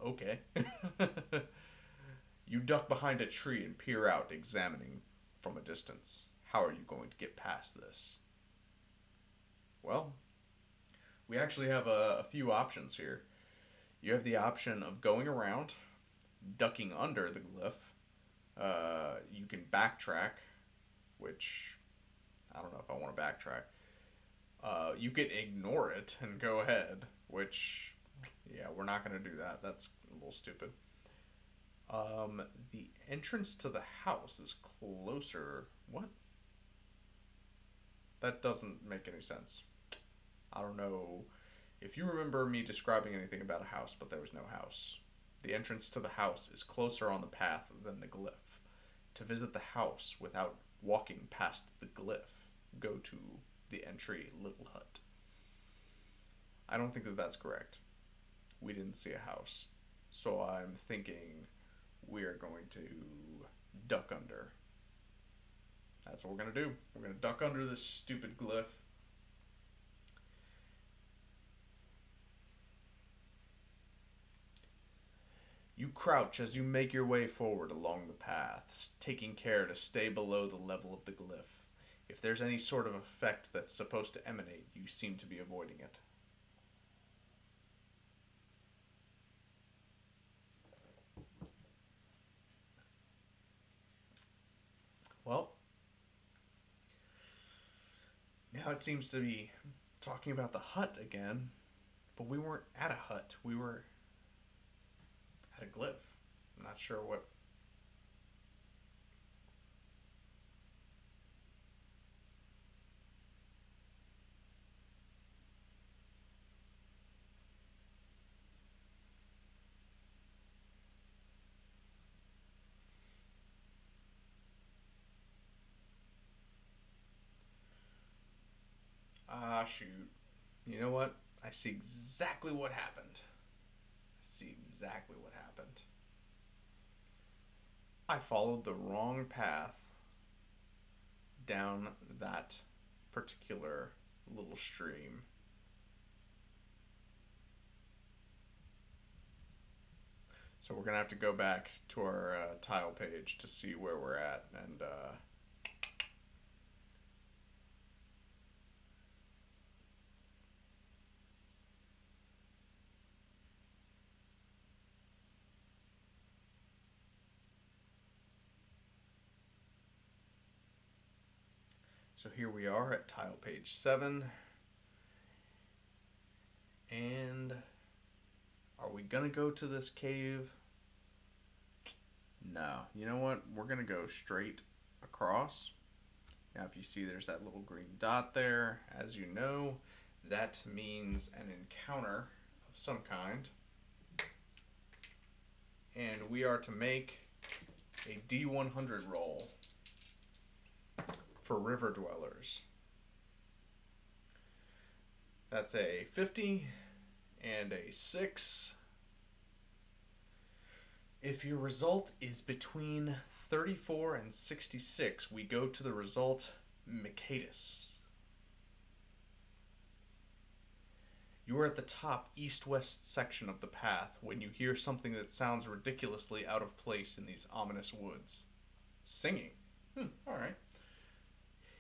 Okay. You duck behind a tree and peer out, examining from a distance. How are you going to get past this? Well, we actually have a few options here. You have the option of going around, ducking under the glyph. You can backtrack, which I don't know if I want to backtrack. You could ignore it and go ahead, which, yeah, we're not going to do that. That's a little stupid. The entrance to the house is closer. What? That doesn't make any sense. I don't know if you remember me describing anything about a house, but there was no house. The entrance to the house is closer on the path than the glyph. To visit the house without walking past the glyph, go to the entry little hut. I don't think that that's correct. We didn't see a house. So I'm thinking we are going to duck under. That's what we're going to do. We're going to duck under this stupid glyph. You crouch as you make your way forward along the paths, taking care to stay below the level of the glyph. If there's any sort of effect that's supposed to emanate, you seem to be avoiding it. Well, now it seems to be talking about the hut again, but we weren't at a hut. We were at a glyph. I'm not sure what. Ah, shoot. You know what? I see exactly what happened. I see exactly what happened. I followed the wrong path down that particular little stream. So we're going to have to go back to our tile page to see where we're at. And so here we are at tile page 7. And are we going to go to this cave? No. You know what? We're going to go straight across. Now, if you see there's that little green dot there, as you know, that means an encounter of some kind. And we are to make a D100 roll for river dwellers. That's a 50 and a 6. If your result is between 34 and 66, we go to the result Micatus. You are at the top east-west section of the path when you hear something that sounds ridiculously out of place in these ominous woods. Singing. Alright.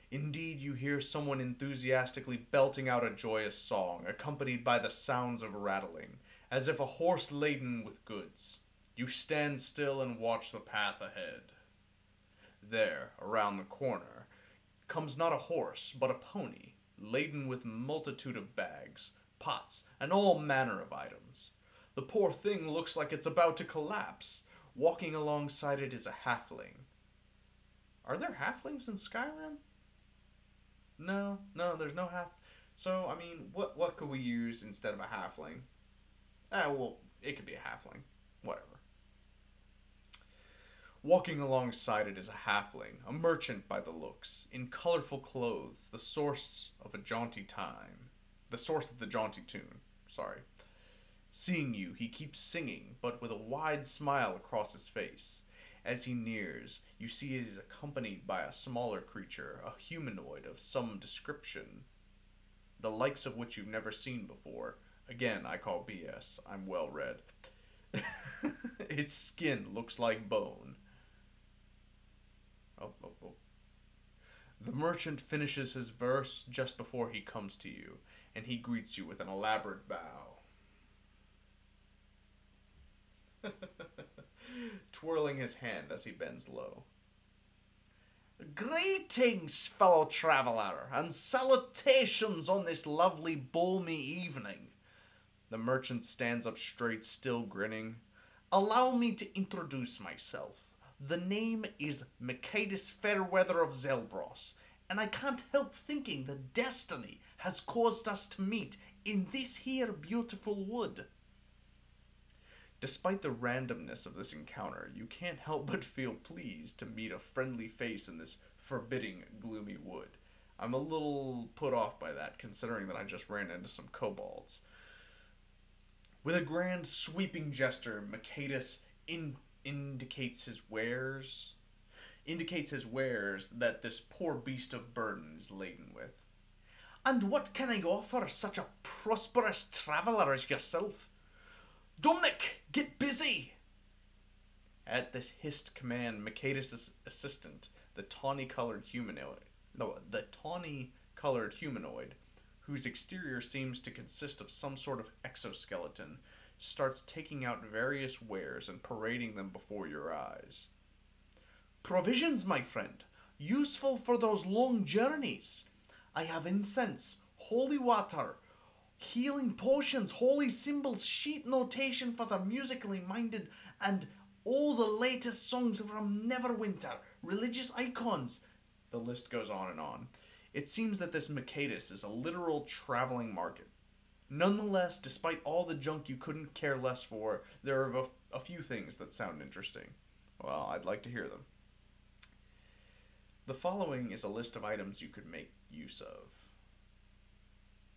Indeed, you hear someone enthusiastically belting out a joyous song, accompanied by the sounds of rattling, as if a horse laden with goods. You stand still and watch the path ahead. There, around the corner, comes not a horse, but a pony, laden with multitude of bags, pots, and all manner of items. The poor thing looks like it's about to collapse. Walking alongside it is a halfling. Are there halflings in Skyrim? No, there's no half. So, I mean, what could we use instead of a halfling? Well, it could be a halfling. Whatever. Walking alongside it is a halfling, a merchant by the looks, in colorful clothes, the source of the jaunty tune. Sorry. Seeing you, he keeps singing, but with a wide smile across his face. As he nears, you see he is accompanied by a smaller creature, a humanoid of some description, the likes of which you've never seen before. Again, I call BS. I'm well read. Its skin looks like bone. Oh. The merchant finishes his verse just before he comes to you, and he greets you with an elaborate bow. Twirling his hand as he bends low. Greetings, fellow traveler, and salutations on this lovely, balmy evening. The merchant stands up straight, still grinning. Allow me to introduce myself. The name is Micatus Fairweather of Zelbros, and I can't help thinking that destiny has caused us to meet in this here beautiful wood. Despite the randomness of this encounter, you can't help but feel pleased to meet a friendly face in this forbidding, gloomy wood. I'm a little put off by that, considering that I just ran into some kobolds. With a grand, sweeping gesture, Micatus indicates his wares that this poor beast of burden is laden with. And what can I offer such a prosperous traveller as yourself? Dominic, get busy! At this hissed command, Micatus' assistant, the tawny-colored humanoid, whose exterior seems to consist of some sort of exoskeleton, starts taking out various wares and parading them before your eyes. Provisions, my friend, useful for those long journeys. I have incense, holy water, healing potions, holy symbols, sheet notation for the musically minded, and all the latest songs from Neverwinter, religious icons. The list goes on and on. It seems that this Mercatus is a literal traveling market. Nonetheless, despite all the junk you couldn't care less for, there are a few things that sound interesting. Well, I'd like to hear them. The following is a list of items you could make use of.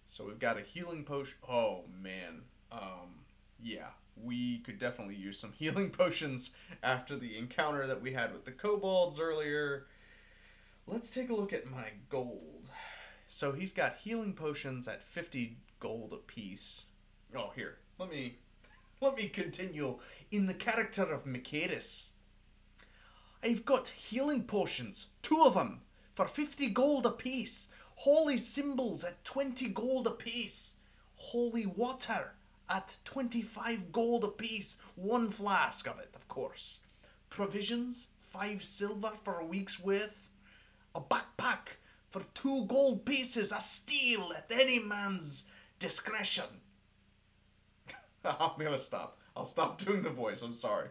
So we've got a healing potion. Oh, man. Yeah, we could definitely use some healing potions after the encounter that we had with the kobolds earlier. Let's take a look at my gold. So he's got healing potions at 50 gold apiece. Oh, here. Let me continue in the character of Mercatus. I've got healing potions, 2 of them, for 50 gold apiece. Holy symbols at 20 gold apiece. Holy water at 25 gold apiece. 1 flask of it, of course. Provisions, 5 silver for a week's worth. A backpack for 2 gold pieces. A steal at any man's discretion. I'm gonna stop. I'll stop doing the voice. I'm sorry.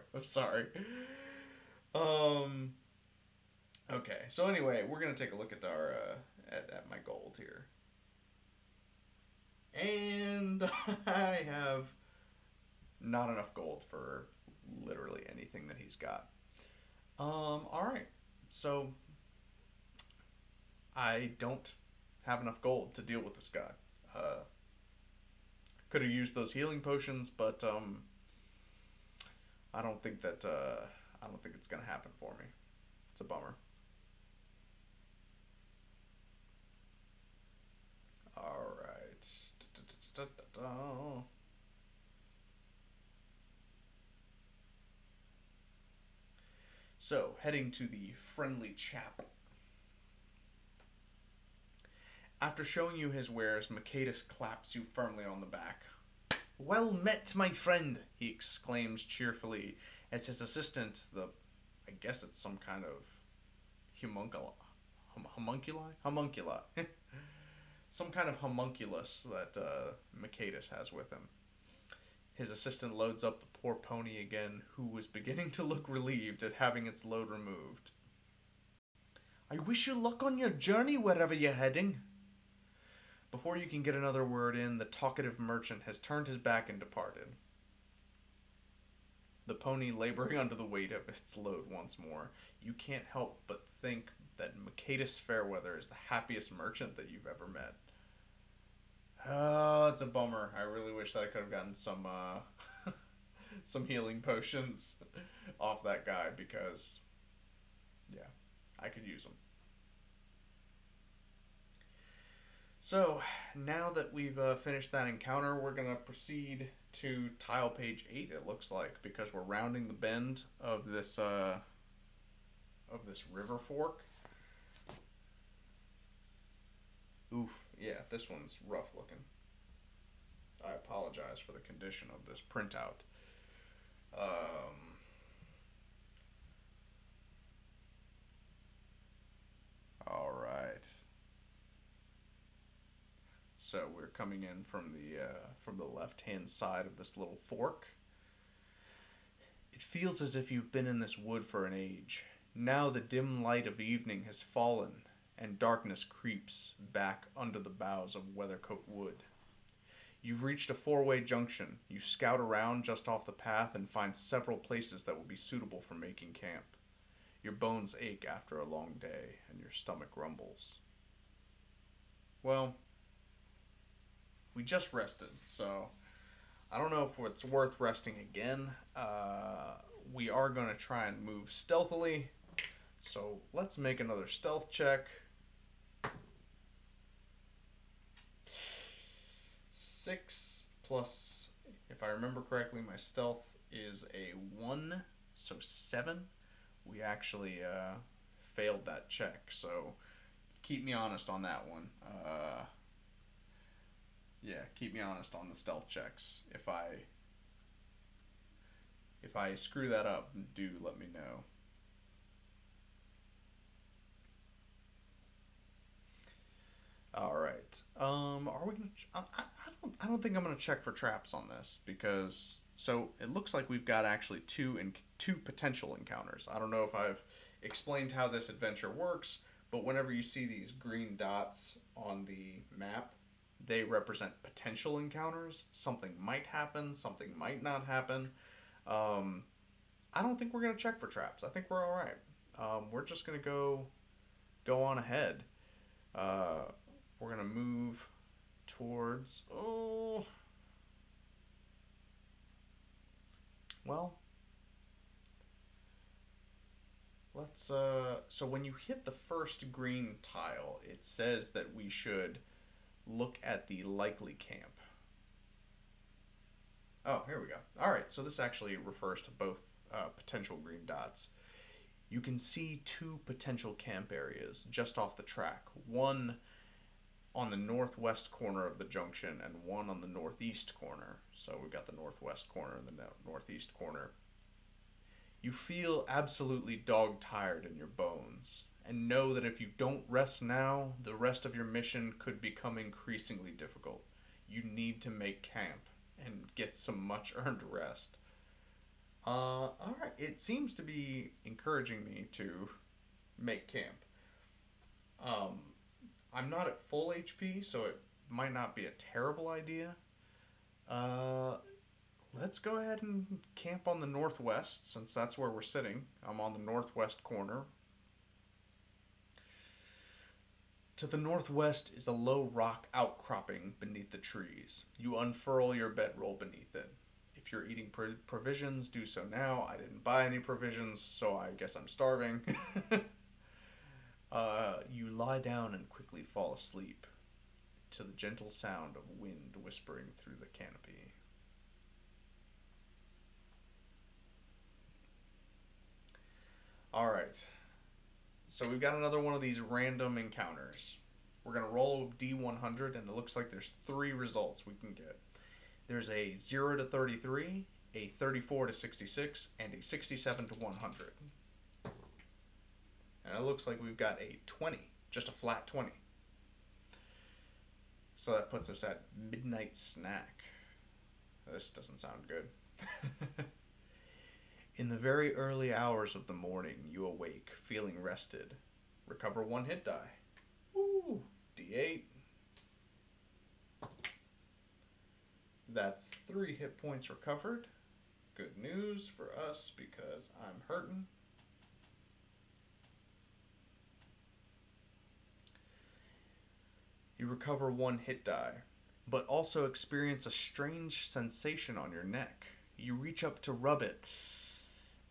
Okay, so anyway, we're gonna take a look at our at my gold here, and I have not enough gold for literally anything that he's got. All right, so I don't have enough gold to deal with this guy. Could have used those healing potions, but I don't think that I don't think it's gonna happen for me. It's a bummer. All right. So, heading to the friendly chap. After showing you his wares, Mercatus claps you firmly on the back. Well met, my friend, he exclaims cheerfully as his assistant, I guess it's some kind of homunculi? Some kind of homunculus that Mercatus has with him. His assistant loads up the poor pony again, who was beginning to look relieved at having its load removed. I wish you luck on your journey wherever you're heading. Before you can get another word in, the talkative merchant has turned his back and departed. The pony laboring under the weight of its load once more. You can't help but think that Mercatus Fairweather is the happiest merchant that you've ever met. Oh, it's a bummer. I really wish that I could have gotten some some healing potions off that guy because, yeah, I could use them. So, now that we've finished that encounter, we're going to proceed to tile page 8, it looks like, because we're rounding the bend of this river fork. Oof, yeah, this one's rough looking. I apologize for the condition of this printout. All right. So we're coming in from the left-hand side of this little fork. It feels as if you've been in this wood for an age. Now the dim light of evening has fallen, and darkness creeps back under the boughs of Weathercoat Wood. You've reached a 4-way junction. You scout around just off the path and find several places that will be suitable for making camp. Your bones ache after a long day, and your stomach rumbles. Well, we just rested, so I don't know if it's worth resting again. We are going to try and move stealthily, so let's make another stealth check. 6 plus, if I remember correctly, my stealth is a 1, so 7. We actually failed that check, so keep me honest on that one. Yeah, keep me honest on the stealth checks. If I screw that up, do let me know. All right. Are we gonna? I don't think I'm gonna check for traps on this because so it looks like we've got actually two potential encounters. I don't know if I've explained how this adventure works, but whenever you see these green dots on the map, they represent potential encounters. Something might happen. Something might not happen. Um, I don't think we're gonna check for traps. I think we're all right. We're just gonna go on ahead. Uh, we're gonna move towards. Oh, well, let's. So when you hit the first green tile, it says that we should look at the likely camp. Oh, here we go. All right, so this actually refers to both potential green dots. You can see two potential camp areas just off the track. One on the northwest corner of the junction and one on the northeast corner. So we've got the northwest corner and the northeast corner. You feel absolutely dog tired in your bones and know that if you don't rest now, the rest of your mission could become increasingly difficult. You need to make camp and get some much earned rest. All right. It seems to be encouraging me to make camp. Um, I'm not at full HP, so it might not be a terrible idea. Uh, let's go ahead and camp on the northwest, since that's where we're sitting. I'm on the northwest corner. To the northwest is a low rock outcropping beneath the trees. You unfurl your bedroll beneath it. If you're eating provisions, do so now. I didn't buy any provisions, so I guess I'm starving. You lie down and quickly fall asleep to the gentle sound of wind whispering through the canopy. All right. So we've got another one of these random encounters. We're going to roll D100, and it looks like there's three results we can get. There's a 0 to 33, a 34 to 66, and a 67 to 100. And it looks like we've got a 20, just a flat 20. So that puts us at midnight snack. This doesn't sound good. In the very early hours of the morning, you awake, feeling rested. Recover one hit die. Woo! D8. That's 3 hit points recovered. Good news for us because I'm hurting. You recover one hit die, but also experience a strange sensation on your neck. You reach up to rub it,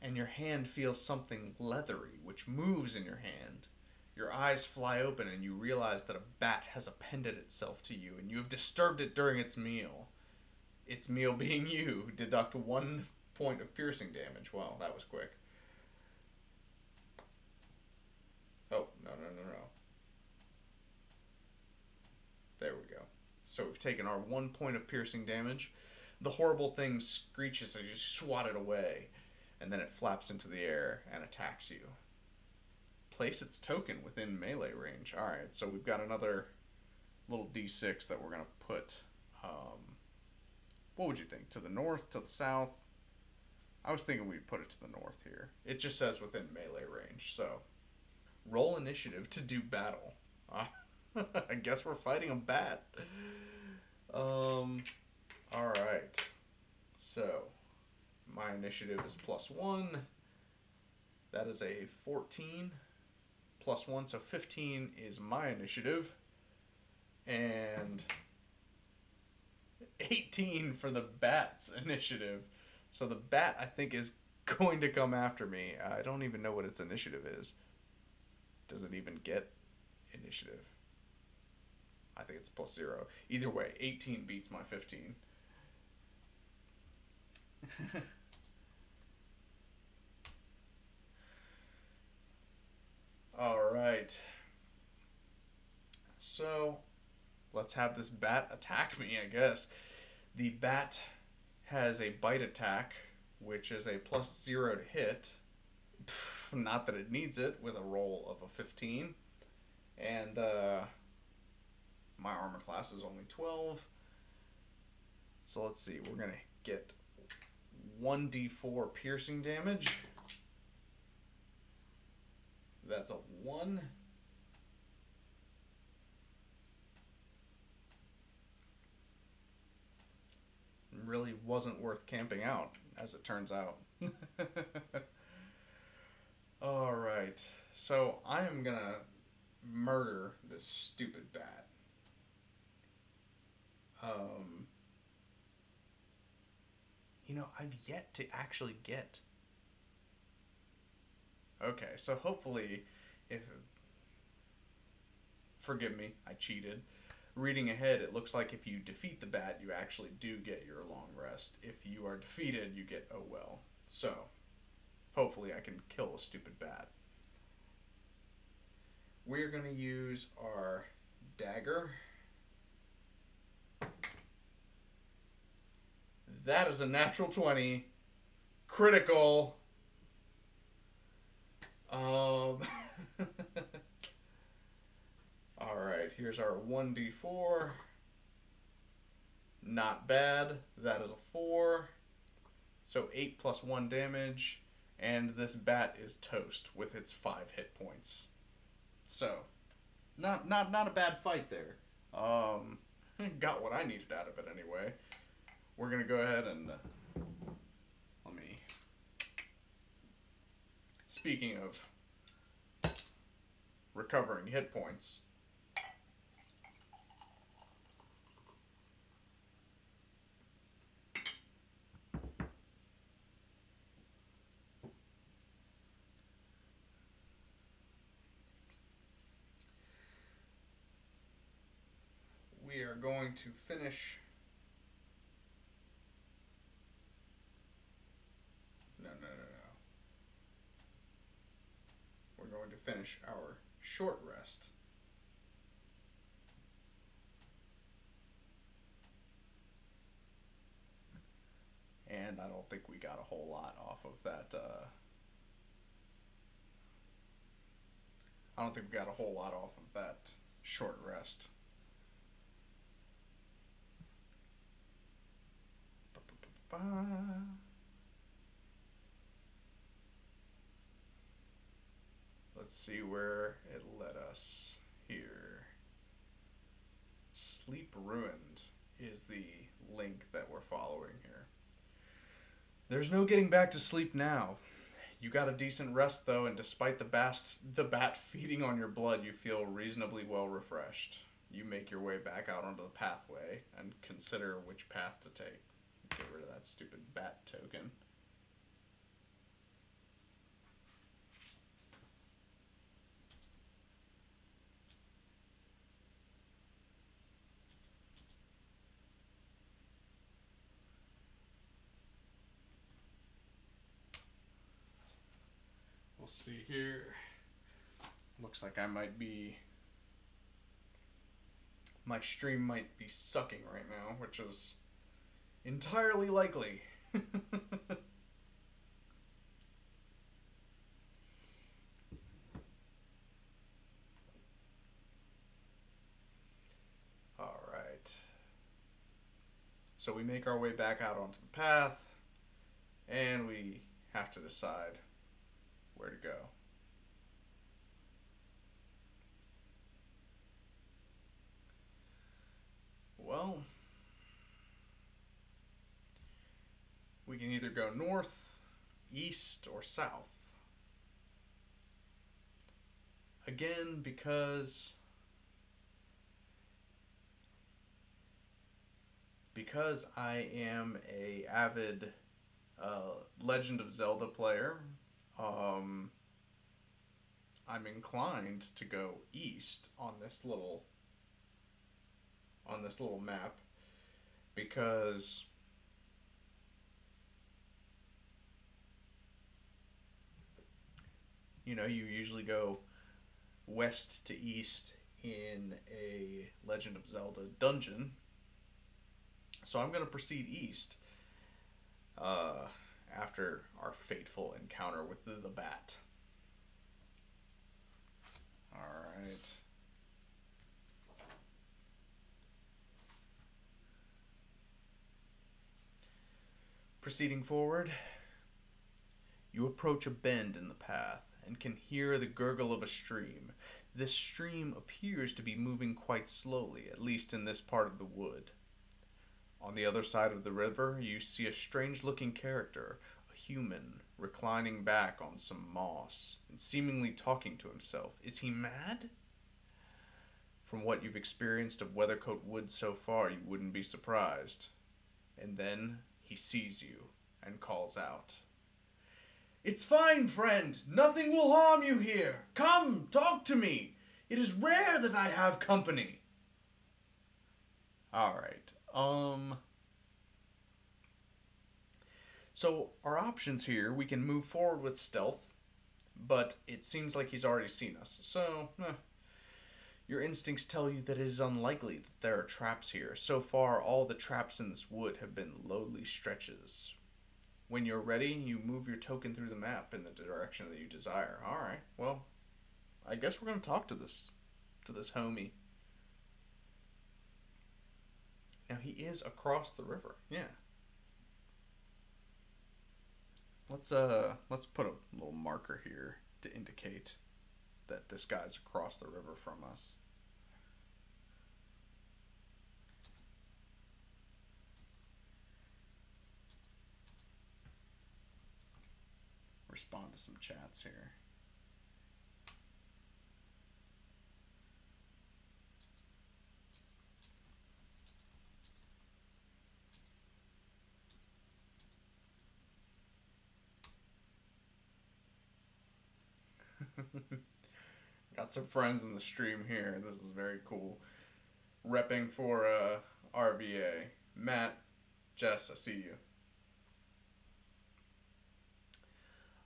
and your hand feels something leathery, which moves in your hand. Your eyes fly open, and you realize that a bat has appended itself to you, and you have disturbed it during its meal. Its meal being you. Deduct 1 point of piercing damage. Wow, that was quick. Oh, no. There we go. So we've taken our 1 point of piercing damage. The horrible thing screeches and you swat it away. And then it flaps into the air and attacks you. Place its token within melee range. Alright, so we've got another little d6 that we're going to put. What would you think? To the north, to the south? I was thinking we'd put it to the north here. It just says within melee range, so. Roll initiative to do battle. I guess we're fighting a bat. Alright. So, my initiative is +1. That is a 14. +1, so 15 is my initiative. And 18 for the bat's initiative. So the bat, I think, is going to come after me. I don't even know what its initiative is. Does it even get initiative? I think it's +0. Either way, 18 beats my 15. Alright. So, let's have this bat attack me, I guess. The bat has a bite attack, which is a +0 to hit. Not that it needs it, with a roll of a 15. And, My armor class is only 12. So let's see. We're going to get 1d4 piercing damage. That's a 1. Really wasn't worth camping out, as it turns out. Alright. So I am going to murder this stupid bat. You know, I've yet to actually get... Okay, so hopefully, if... Forgive me, I cheated. Reading ahead, it looks like if you defeat the bat, you actually do get your long rest. If you are defeated, you get oh well. So, hopefully I can kill a stupid bat. We're going to use our dagger. That is a natural 20. Critical. Alright, here's our 1d4. Not bad. That is a 4. So 8 plus 1 damage. And this bat is toast with its 5 hit points. So, not a bad fight there. Got what I needed out of it anyway. We're going to go ahead and... let me... Speaking of recovering hit points... we are going to finish... No. We're going to finish our short rest. And I don't think we got a whole lot off of that, I don't think we got a whole lot off of that short rest. Let's see where it led us here. Sleep Ruined is the link that we're following here. There's no getting back to sleep now. You got a decent rest though, and despite the bat feeding on your blood, you feel reasonably well refreshed. You make your way back out onto the pathway and consider which path to take. Get rid of that stupid bat token. We'll see here. Looks like my stream might be sucking right now, which is entirely likely. Alright. So we make our way back out onto the path, and we have to decide where to go. Well, we can either go north, east, or south. Again, because I am a avid Legend of Zelda player, I'm inclined to go east on this little map, because you know, you usually go west to east in a Legend of Zelda dungeon. So I'm going to proceed east after our fateful encounter with the bat. Alright. Proceeding forward, you approach a bend in the path and can hear the gurgle of a stream. This stream appears to be moving quite slowly, at least in this part of the wood. On the other side of the river, you see a strange looking character, a human, reclining back on some moss and seemingly talking to himself. Is he mad? From what you've experienced of Weathercote Wood so far, you wouldn't be surprised. And then he sees you and calls out. It's fine, friend. Nothing will harm you here. Come, talk to me. It is rare that I have company. Alright, so our options here, we can move forward with stealth, but it seems like he's already seen us. So, your instincts tell you that it is unlikely that there are traps here. So far, all the traps in this wood have been lowly stretches. When you're ready, you move your token through the map in the direction that you desire. Alright, well, I guess we're going to talk to this homie. Now, he is across the river. Yeah. Let's put a little marker here to indicate that this guy's across the river from us. Respond to some chats here. Got some friends in the stream here. This is very cool. Repping for RVA. Matt, Jess, I see you.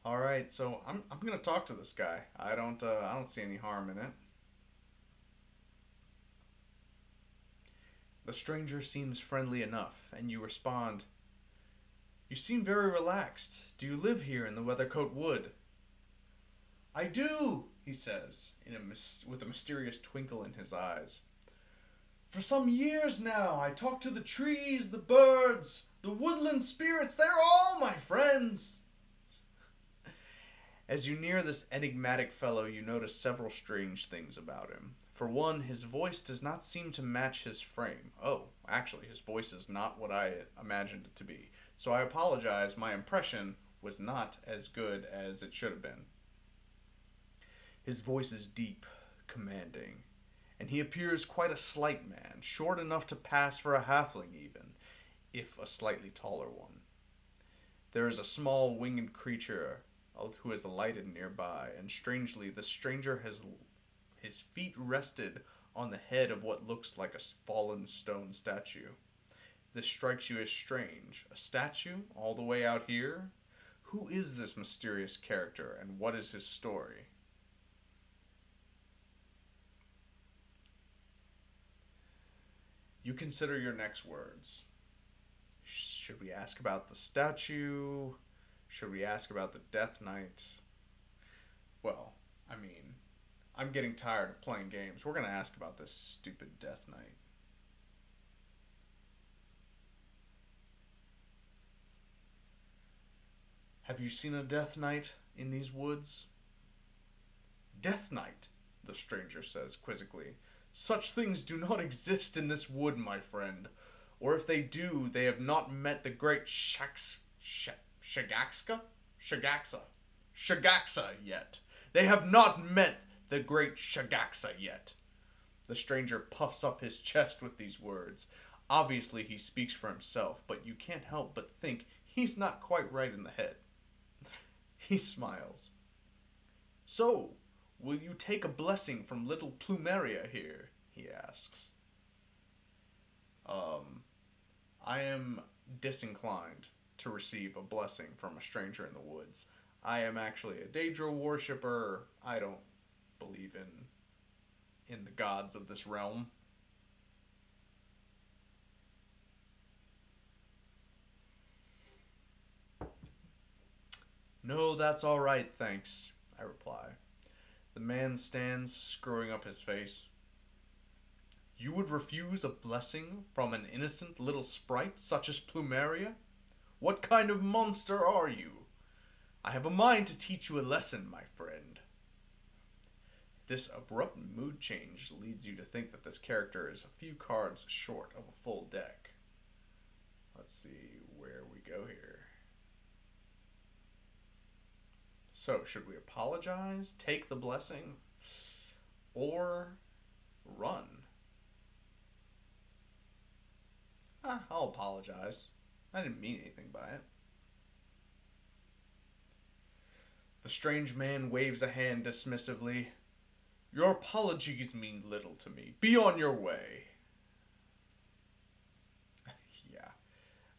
All right, so I'm gonna talk to this guy. I don't see any harm in it. The stranger seems friendly enough, and you respond, "You seem very relaxed. Do you live here in the Weathercote Wood?" "I do," he says, with a mysterious twinkle in his eyes. "For some years now, I talk to the trees, the birds, the woodland spirits. They're all my friends." As you near this enigmatic fellow, you notice several strange things about him. For one, his voice does not seem to match his frame. Oh, actually, his voice is not what I imagined it to be. So I apologize, my impression was not as good as it should have been. His voice is deep, commanding, and he appears quite a slight man, short enough to pass for a halfling even, if a slightly taller one. There is a small winged creature who has alighted nearby, and strangely, the stranger has his feet rested on the head of what looks like a fallen stone statue. This strikes you as strange. A statue all the way out here? Who is this mysterious character, and what is his story? You consider your next words. Should we ask about the statue? Should we ask about the Death Knight? Well, I mean, I'm getting tired of playing games. We're going to ask about this stupid Death Knight. Have you seen a Death Knight in these woods? Death Knight, the stranger says quizzically. Such things do not exist in this wood, my friend. Or if they do, they have not met the great Shagaxa yet. They have not met the great Shagaxa yet. The stranger puffs up his chest with these words. Obviously he speaks for himself, but you can't help but think he's not quite right in the head. He smiles. So, will you take a blessing from little Plumeria here? He asks. I am disinclined to receive a blessing from a stranger in the woods. I am actually a Daedra worshipper. I don't believe in the gods of this realm. No, that's all right, thanks, I reply. The man stands, screwing up his face. You would refuse a blessing from an innocent little sprite such as Plumeria? What kind of monster are you? I have a mind to teach you a lesson, my friend. This abrupt mood change leads you to think that this character is a few cards short of a full deck. Let's see where we go here. So, should we apologize, take the blessing, or run? I'll apologize. I didn't mean anything by it. The strange man waves a hand dismissively. Your apologies mean little to me. Be on your way. Yeah.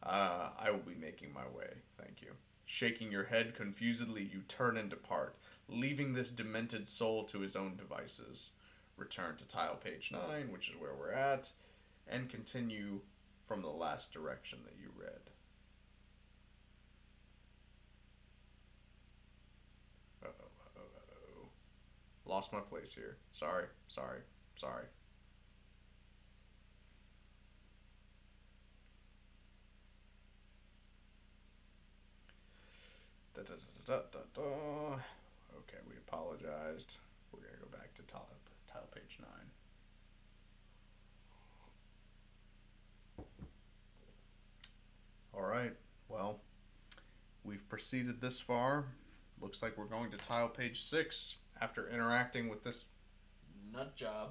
I will be making my way, thank you. Shaking your head confusedly, you turn and depart, leaving this demented soul to his own devices. Return to tile page 9, which is where we're at, and continue from the last direction that you read. Uh-oh. Lost my place here. Sorry. Okay, we apologized. We're going to go back to tile page 9. Alright, well, we've proceeded this far. Looks like we're going to tile page 6 after interacting with this nut job.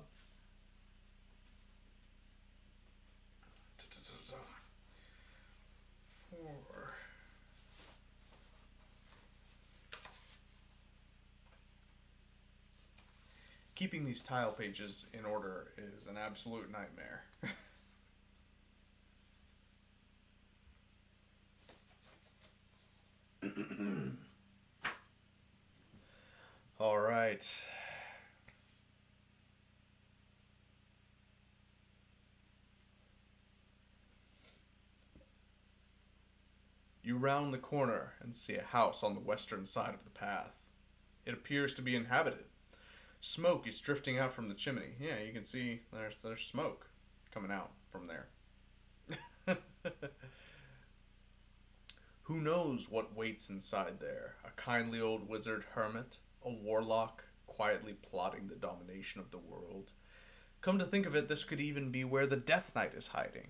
Four. Keeping these tile pages in order is an absolute nightmare. All right. You round the corner and see a house on the western side of the path. It appears to be inhabited. Smoke is drifting out from the chimney. Yeah, you can see there's smoke coming out from there. Who knows what waits inside there? A kindly old wizard hermit? A warlock quietly plotting the domination of the world? Come to think of it, this could even be where the Death Knight is hiding.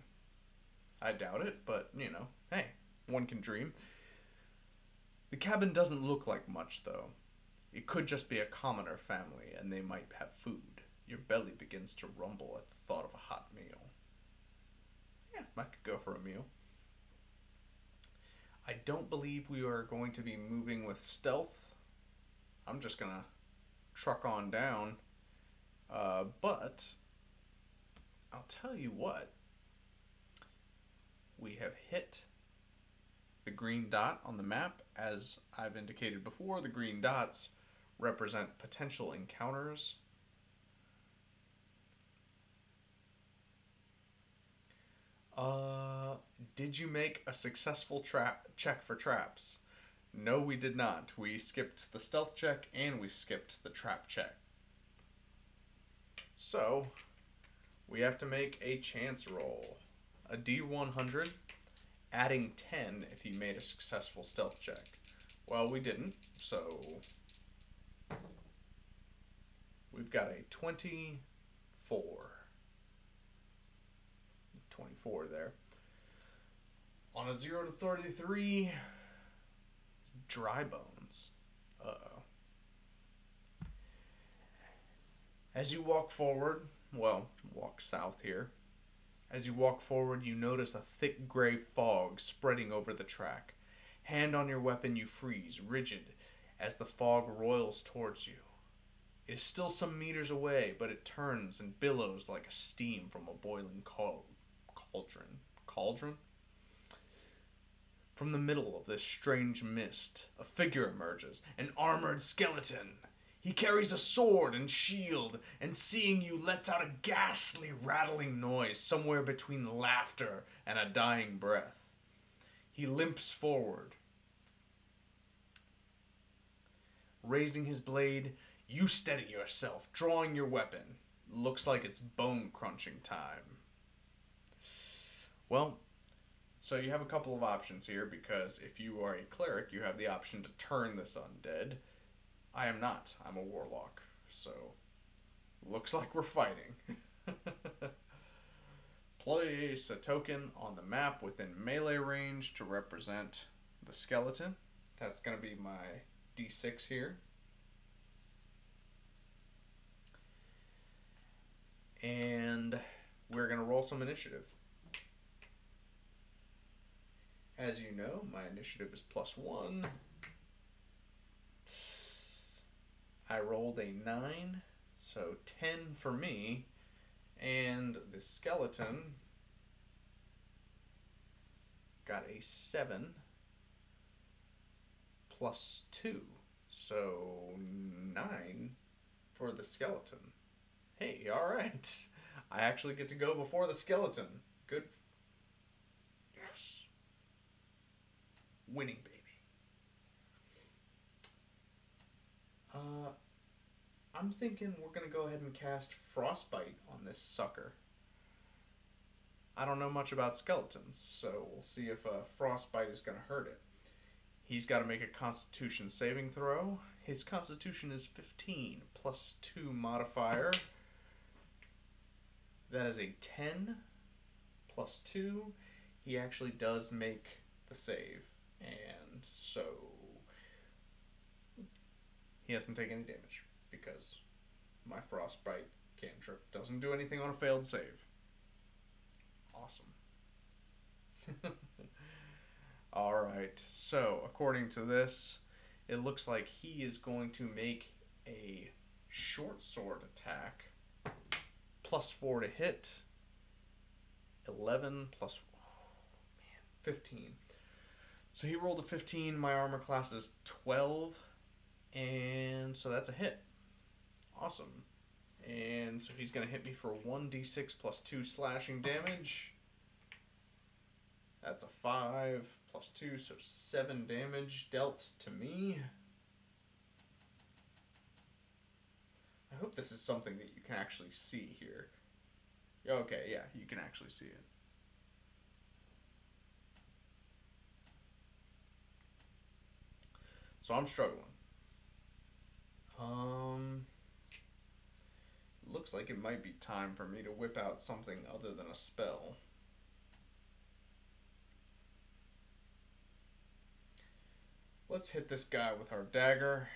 I doubt it, but, hey, one can dream. The cabin doesn't look like much, though. It could just be a commoner family, and they might have food. Your belly begins to rumble at the thought of a hot meal. Yeah, I could go for a meal. I don't believe we are going to be moving with stealth. I'm just going to truck on down. But I'll tell you what. We have hit the green dot on the map. As I've indicated before, the green dots represent potential encounters. Did you make a successful check for traps? No, we did not. We skipped the stealth check and we skipped the trap check. So, we have to make a chance roll. A D100, adding 10 if you made a successful stealth check. Well, we didn't, so we've got a 24. 24 there. On a 0 to 33, it's dry bones. Uh-oh. As you walk forward, walk south here. As you walk forward, you notice a thick gray fog spreading over the track. Hand on your weapon, you freeze, rigid, as the fog roils towards you. It is still some meters away, but it turns and billows like a steam from a boiling cauldron. Cauldron? From the middle of this strange mist, a figure emerges, an armored skeleton. He carries a sword and shield, and seeing you lets out a ghastly rattling noise somewhere between laughter and a dying breath. He limps forward. Raising his blade, you steady yourself, drawing your weapon. Looks like it's bone crunching time. Well, So you have a couple of options here because if you are a cleric, you have the option to turn this undead. I am not. I'm a warlock. So, looks like we're fighting. Place a token on the map within melee range to represent the skeleton. That's going to be my d6 here. And we're going to roll some initiative. As you know, my initiative is +1. I rolled a 9, so 10 for me. And the skeleton got a 7 +2, so 9 for the skeleton. Hey, alright. I actually get to go before the skeleton. Good. Yes. Winning, baby. I'm thinking we're going to go ahead and cast Frostbite on this sucker. I don't know much about skeletons, so we'll see if Frostbite is going to hurt it. He's got to make a Constitution saving throw. His Constitution is 15 +2 modifier. That is a 10 +2. He actually does make the save, and so he hasn't taken any damage because my Frostbite cantrip doesn't do anything on a failed save. Awesome. Alright, so according to this, it looks like he is going to make a short sword attack. +4 to hit. 11 plus... Oh, man, 15. So he rolled a 15. My armor class is 12. And so that's a hit. Awesome. And so he's going to hit me for 1d6 +2 slashing damage. That's a 5 +2, so 7 damage dealt to me. I hope this is something that you can actually see here. Okay, yeah, you can actually see it. So I'm struggling. Looks like it might be time for me to whip out something other than a spell. Let's hit this guy with our dagger.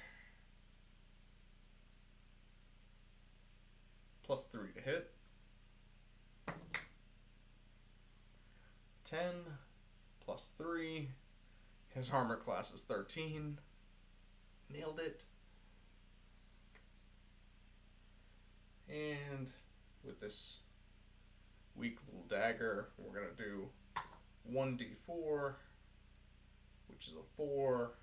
+3 to hit. 10 +3. His armor class is 13. Nailed it. And with this weak little dagger, we're going to do 1d4, which is a 4,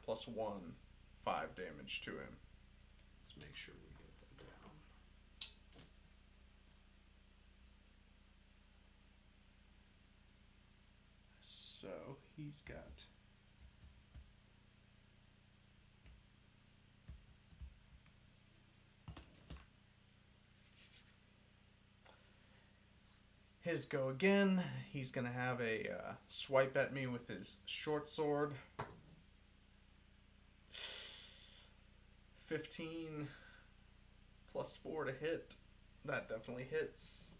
+1, 5 damage to him. Let's make sure we get that down. So he's got... his go again. He's going to have a swipe at me with his short sword. 15 +4 to hit. That definitely hits.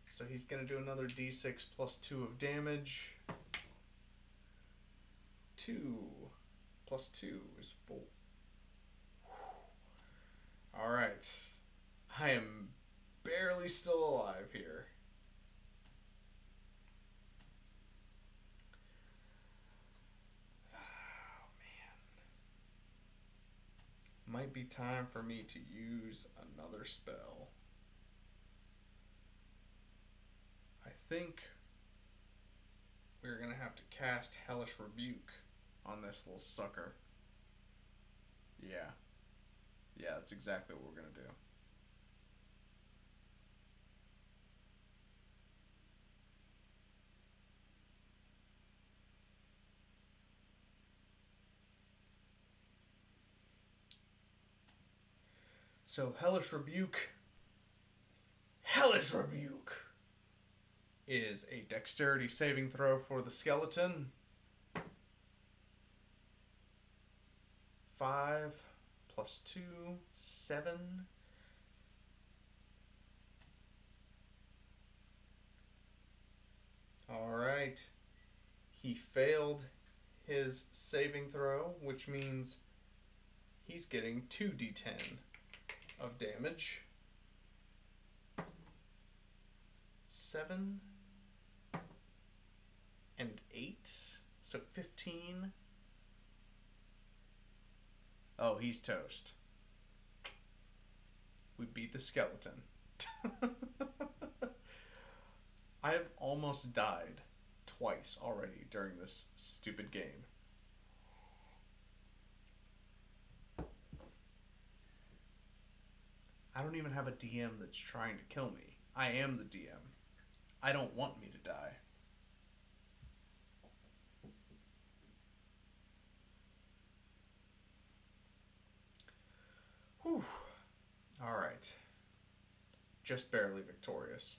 So he's going to do another d6 +2 of damage. 2 +2 is 4. Alright. I am barely still alive here. Might be time for me to use another spell. I think we're going to have to cast Hellish Rebuke on this little sucker. Yeah. Yeah, that's exactly what we're going to do. So, Hellish Rebuke. Hellish Rebuke! is a dexterity saving throw for the skeleton. 5 plus 2, 7. Alright. He failed his saving throw, which means he's getting 2d10 of damage. 7 and 8, so 15. Oh, he's toast. We beat the skeleton. I have almost died twice already during this stupid game. I don't even have a DM that's trying to kill me. I am the DM. I don't want me to die. Whew. Alright. Just barely victorious.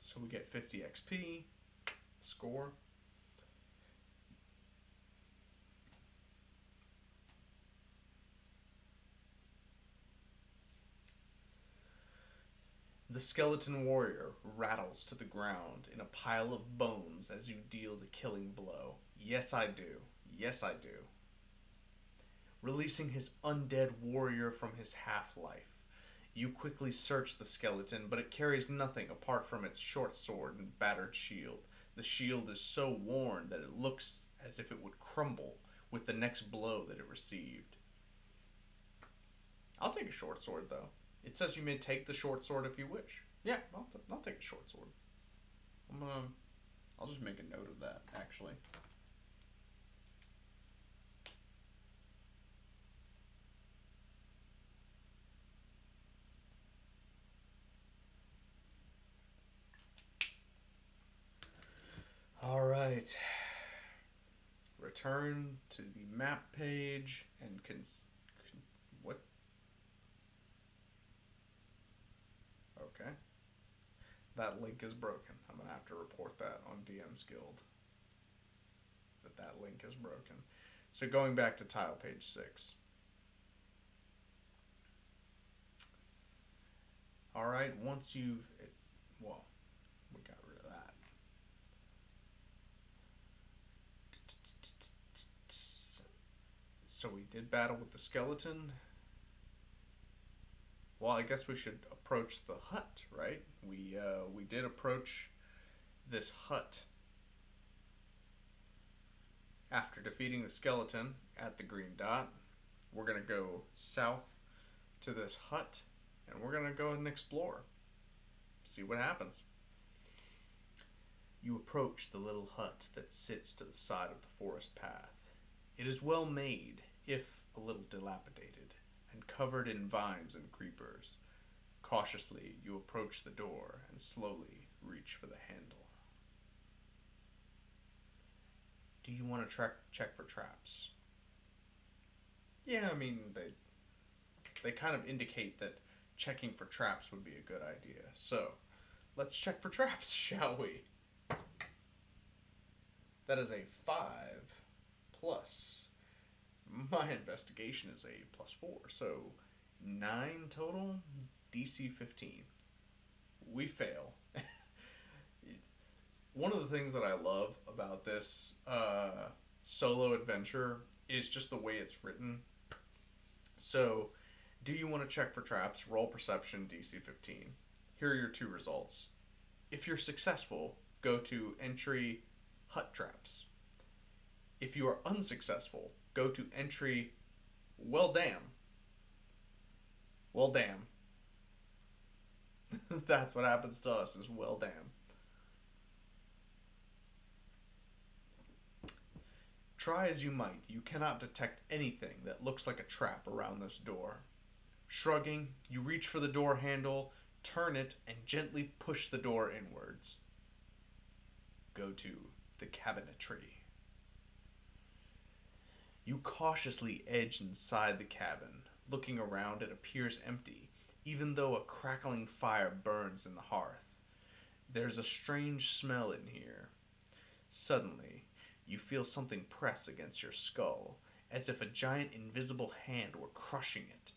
So we get 50 XP. Score. The skeleton warrior rattles to the ground in a pile of bones as you deal the killing blow. Yes, I do. Yes, I do. Releasing his undead warrior from his half-life, you quickly search the skeleton, but it carries nothing apart from its short sword and battered shield. The shield is so worn that it looks as if it would crumble with the next blow that it received. I'll take a short sword, though. It says you may take the short sword if you wish. Yeah, I'll take a short sword. I'll just make a note of that, actually. All right. Return to the map page and what? Okay. That link is broken. I'm going to have to report that on DM's Guild. That link is broken. So going back to tile page 6. Alright, once you've... well, we got rid of that. So we did battle with the skeleton. Well, I guess we should approach the hut, right? We did approach this hut after defeating the skeleton at the green dot. We're going to go south to this hut, and we're going to go ahead and explore. See what happens. You approach the little hut that sits to the side of the forest path. It is well made, if a little dilapidated, and covered in vines and creepers. Cautiously, you approach the door and slowly reach for the handle. Do you want to check for traps? Yeah, I mean, they kind of indicate that checking for traps would be a good idea. So, let's check for traps, shall we? That is a 5 plus. My investigation is a +4, so 9 total, DC 15. We fail. One of the things that I love about this solo adventure is just the way it's written. So, do you want to check for traps? Roll perception, DC 15. Here are your 2 results. If you're successful, go to entry hut traps. If you are unsuccessful, go to entry well damn. Well damn. That's what happens to us, is well damn. Try as you might, you cannot detect anything that looks like a trap around this door. Shrugging, you reach for the door handle, turn it, and gently push the door inwards. Go to the cabinetry. You cautiously edge inside the cabin. Looking around, it appears empty. even though a crackling fire burns in the hearth. There's a strange smell in here. Suddenly, you feel something press against your skull, as if a giant invisible hand were crushing it.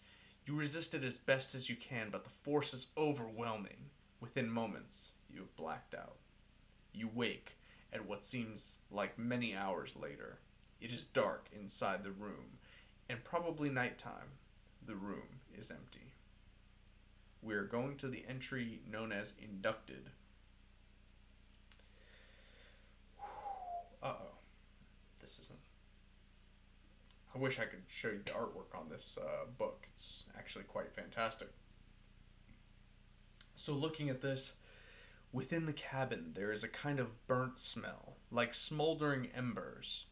You resist it as best as you can, but the force is overwhelming. Within moments, you have blacked out. You wake at what seems like many hours later. It is dark inside the room, and probably nighttime. The room is empty. We are going to the entry known as Inducted. Uh-oh. This isn't... I wish I could show you the artwork on this book. It's actually quite fantastic. So looking at this, within the cabin there is a kind of burnt smell, like smoldering embers.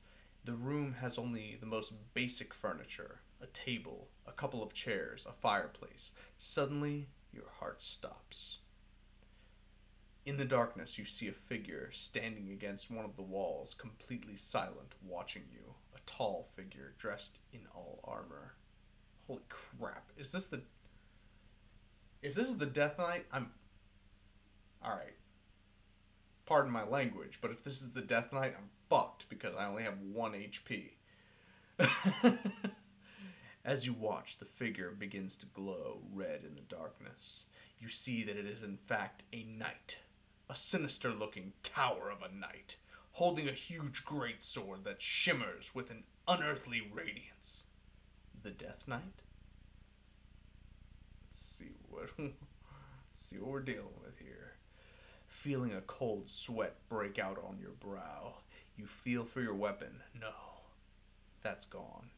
The room has only the most basic furniture, a table, a couple of chairs, a fireplace. Suddenly, your heart stops. In the darkness, you see a figure standing against one of the walls, completely silent, watching you. A tall figure dressed in all armor. Holy crap. Is this the... If this is the Death Knight, I'm... Alright. Pardon my language, but if this is the Death Knight, I'm fucked because I only have 1 HP. As you watch, the figure begins to glow red in the darkness. You see that it is in fact a knight. A sinister-looking tower of a knight, holding a huge greatsword that shimmers with an unearthly radiance. The Death Knight? Let's see what we're dealing with here. Feeling a cold sweat break out on your brow, you feel for your weapon. No, that's gone,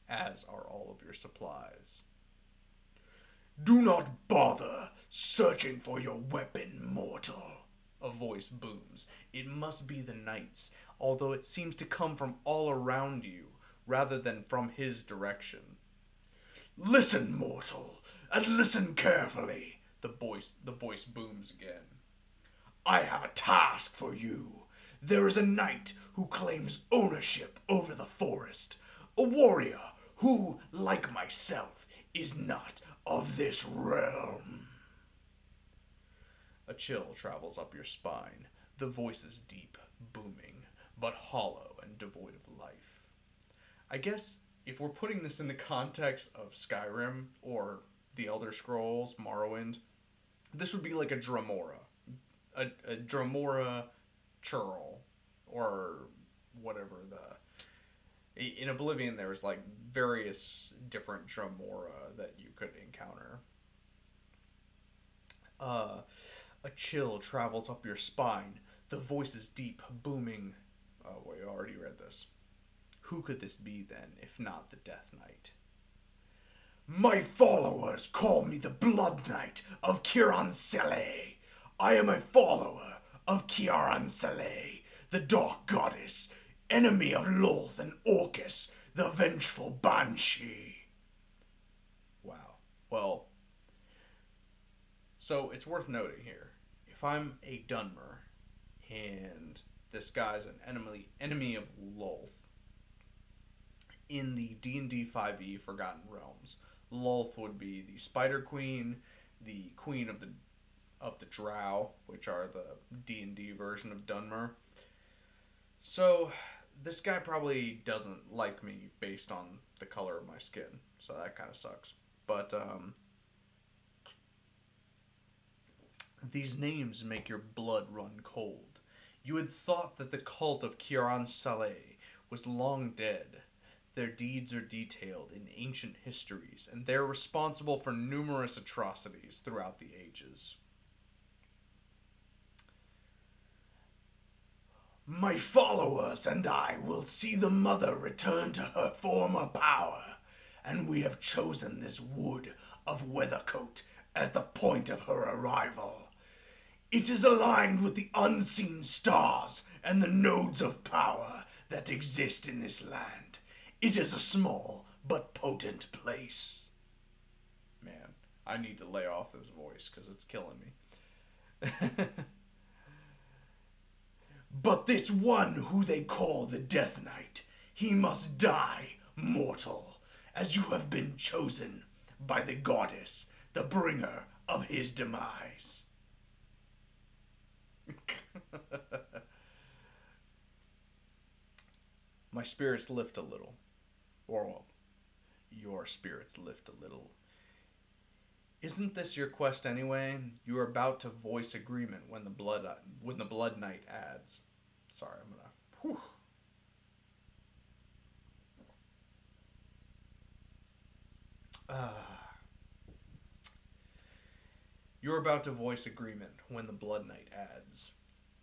as are all of your supplies. Do not bother searching for your weapon, mortal. A voice booms. It must be the knight's, although it seems to come from all around you, rather than from his direction. Listen, mortal, and listen carefully. The voice booms again. I have a task for you. There is a knight who claims ownership over the forest. A warrior who, like myself, is not of this realm. A chill travels up your spine. The voice is deep, booming, but hollow and devoid of life. I guess if we're putting this in the context of Skyrim or the Elder Scrolls, Morrowind, this would be like a Dremora. A Dremora churl, or whatever the... In Oblivion, there was like various different Dremora that you could encounter. A chill travels up your spine. The voice is deep, booming. Oh, we already read this. Who could this be then, if not the Death Knight? My followers call me the Blood Knight of Kiransele. I am a follower of Kiransele, the Dark Goddess, enemy of Lolth and Orcus, the vengeful Banshee. Wow. Well, so it's worth noting here. If I'm a Dunmer, and this guy's an enemy of Lolth, in the D&D 5e Forgotten Realms, Lolth would be the Spider Queen, the Queen of the Drow, which are the D&D version of Dunmer. So this guy probably doesn't like me based on the color of my skin, so that kind of sucks. But these names make your blood run cold. You had thought that the cult of Kiran Saleh was long dead. Their deeds are detailed in ancient histories, and they're responsible for numerous atrocities throughout the ages. My followers and I will see the mother return to her former power, and we have chosen this wood of Weathercoat as the point of her arrival. It is aligned with the unseen stars and the nodes of power that exist in this land. It is a small but potent place. Man, I need to lay off this voice because it's killing me. But this one who they call the Death Knight, he must die, mortal, as you have been chosen by the goddess, the bringer of his demise. My spirits lift a little. Or, well, your spirits lift a little. Isn't this your quest anyway? You are about to voice agreement when the blood knight adds. Sorry, I'm gonna. Whew. You're about to voice agreement when the blood knight adds.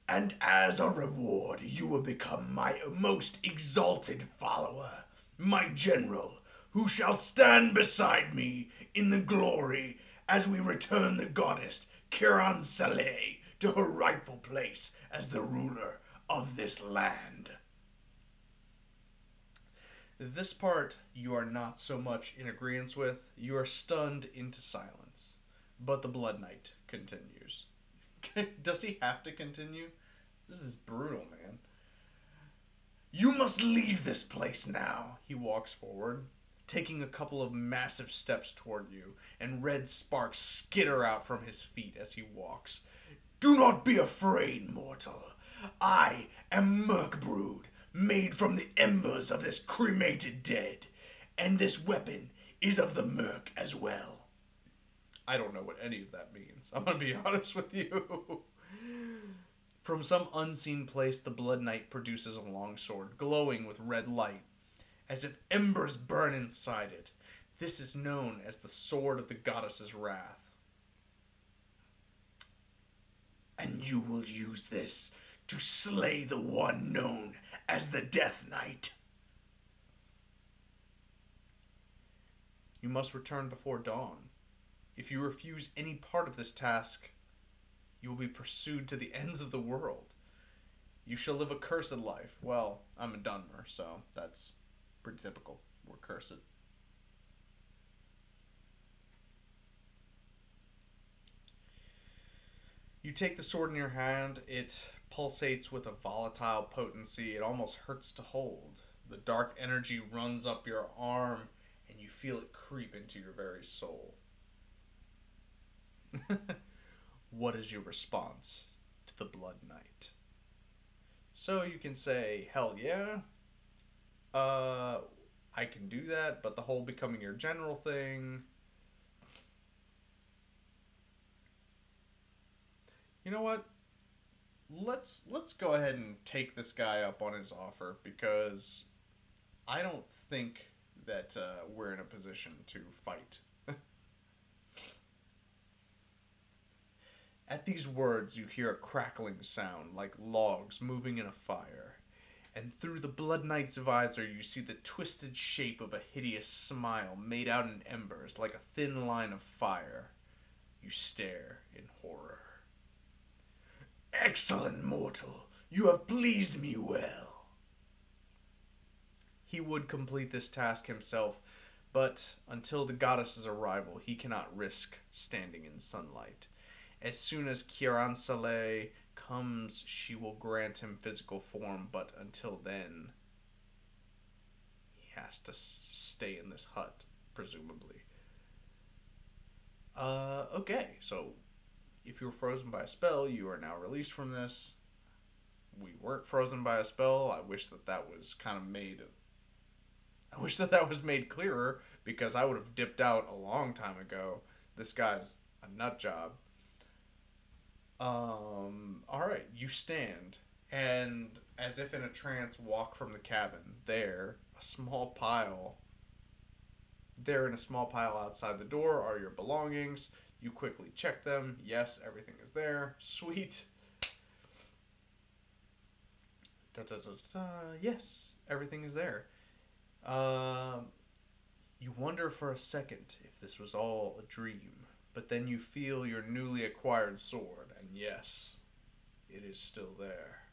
And as a reward, you will become my most exalted follower, my general, who shall stand beside me in the glory as we return the goddess Kiran Saleh to her rightful place as the ruler of this land. This part you are not so much in agreement with. You are stunned into silence. But the blood knight continues. Does he have to continue? This is brutal, man. You must leave this place now. He walks forward, taking a couple of massive steps toward you, and red sparks skitter out from his feet as he walks. Do not be afraid, mortal. I am Murkbrood, made from the embers of this cremated dead, and this weapon is of the Murk as well. I don't know what any of that means. I'm gonna be honest with you. From some unseen place, the Blood Knight produces a longsword, glowing with red light, as if embers burn inside it. This is known as the Sword of the Goddess's Wrath. And you will use this to slay the one known as the Death Knight. You must return before dawn. If you refuse any part of this task, you will be pursued to the ends of the world. You shall live a cursed life. Well, I'm a Dunmer, so that's pretty typical. We're cursed. You take the sword in your hand. It pulsates with a volatile potency. It almost hurts to hold. The dark energy runs up your arm, and you feel it creep into your very soul. What is your response to the Blood Knight? So you can say, hell yeah, I can do that, but the whole becoming your general thing, you know what? Let's go ahead and take this guy up on his offer, because I don't think that we're in a position to fight. At these words, you hear a crackling sound, like logs moving in a fire. And through the Blood Knight's visor, you see the twisted shape of a hideous smile made out in embers, like a thin line of fire. You stare in horror. Excellent, mortal. You have pleased me well. He would complete this task himself, but until the goddess's arrival, he cannot risk standing in sunlight. As soon as Kiran Saleh comes, she will grant him physical form, but until then, he has to stay in this hut, presumably. Okay, so if you were frozen by a spell, you are now released from this. We weren't frozen by a spell. I wish that was kind of made... I wish that was made clearer, because I would have dipped out a long time ago. This guy's a nut job. Alright, you stand, and as if in a trance, walk from the cabin. There, in a small pile outside the door are your belongings. You quickly check them. Yes, everything is there. Sweet. Yes, everything is there. You wonder for a second if this was all a dream. But then you feel your newly acquired sword, and yes, it is still there.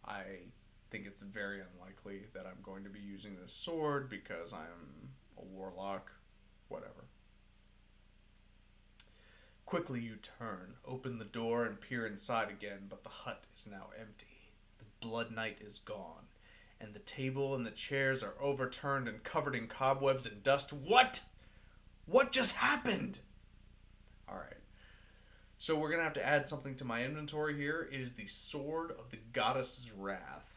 I think it's very unlikely that I'm going to be using this sword because I'm a warlock. Whatever. Quickly you turn, open the door, and peer inside again, but the hut is now empty. The Blood Knight is gone, and the table and the chairs are overturned and covered in cobwebs and dust. What? What just happened? Alright. So we're going to have to add something to my inventory here. It is the Sword of the Goddess's Wrath.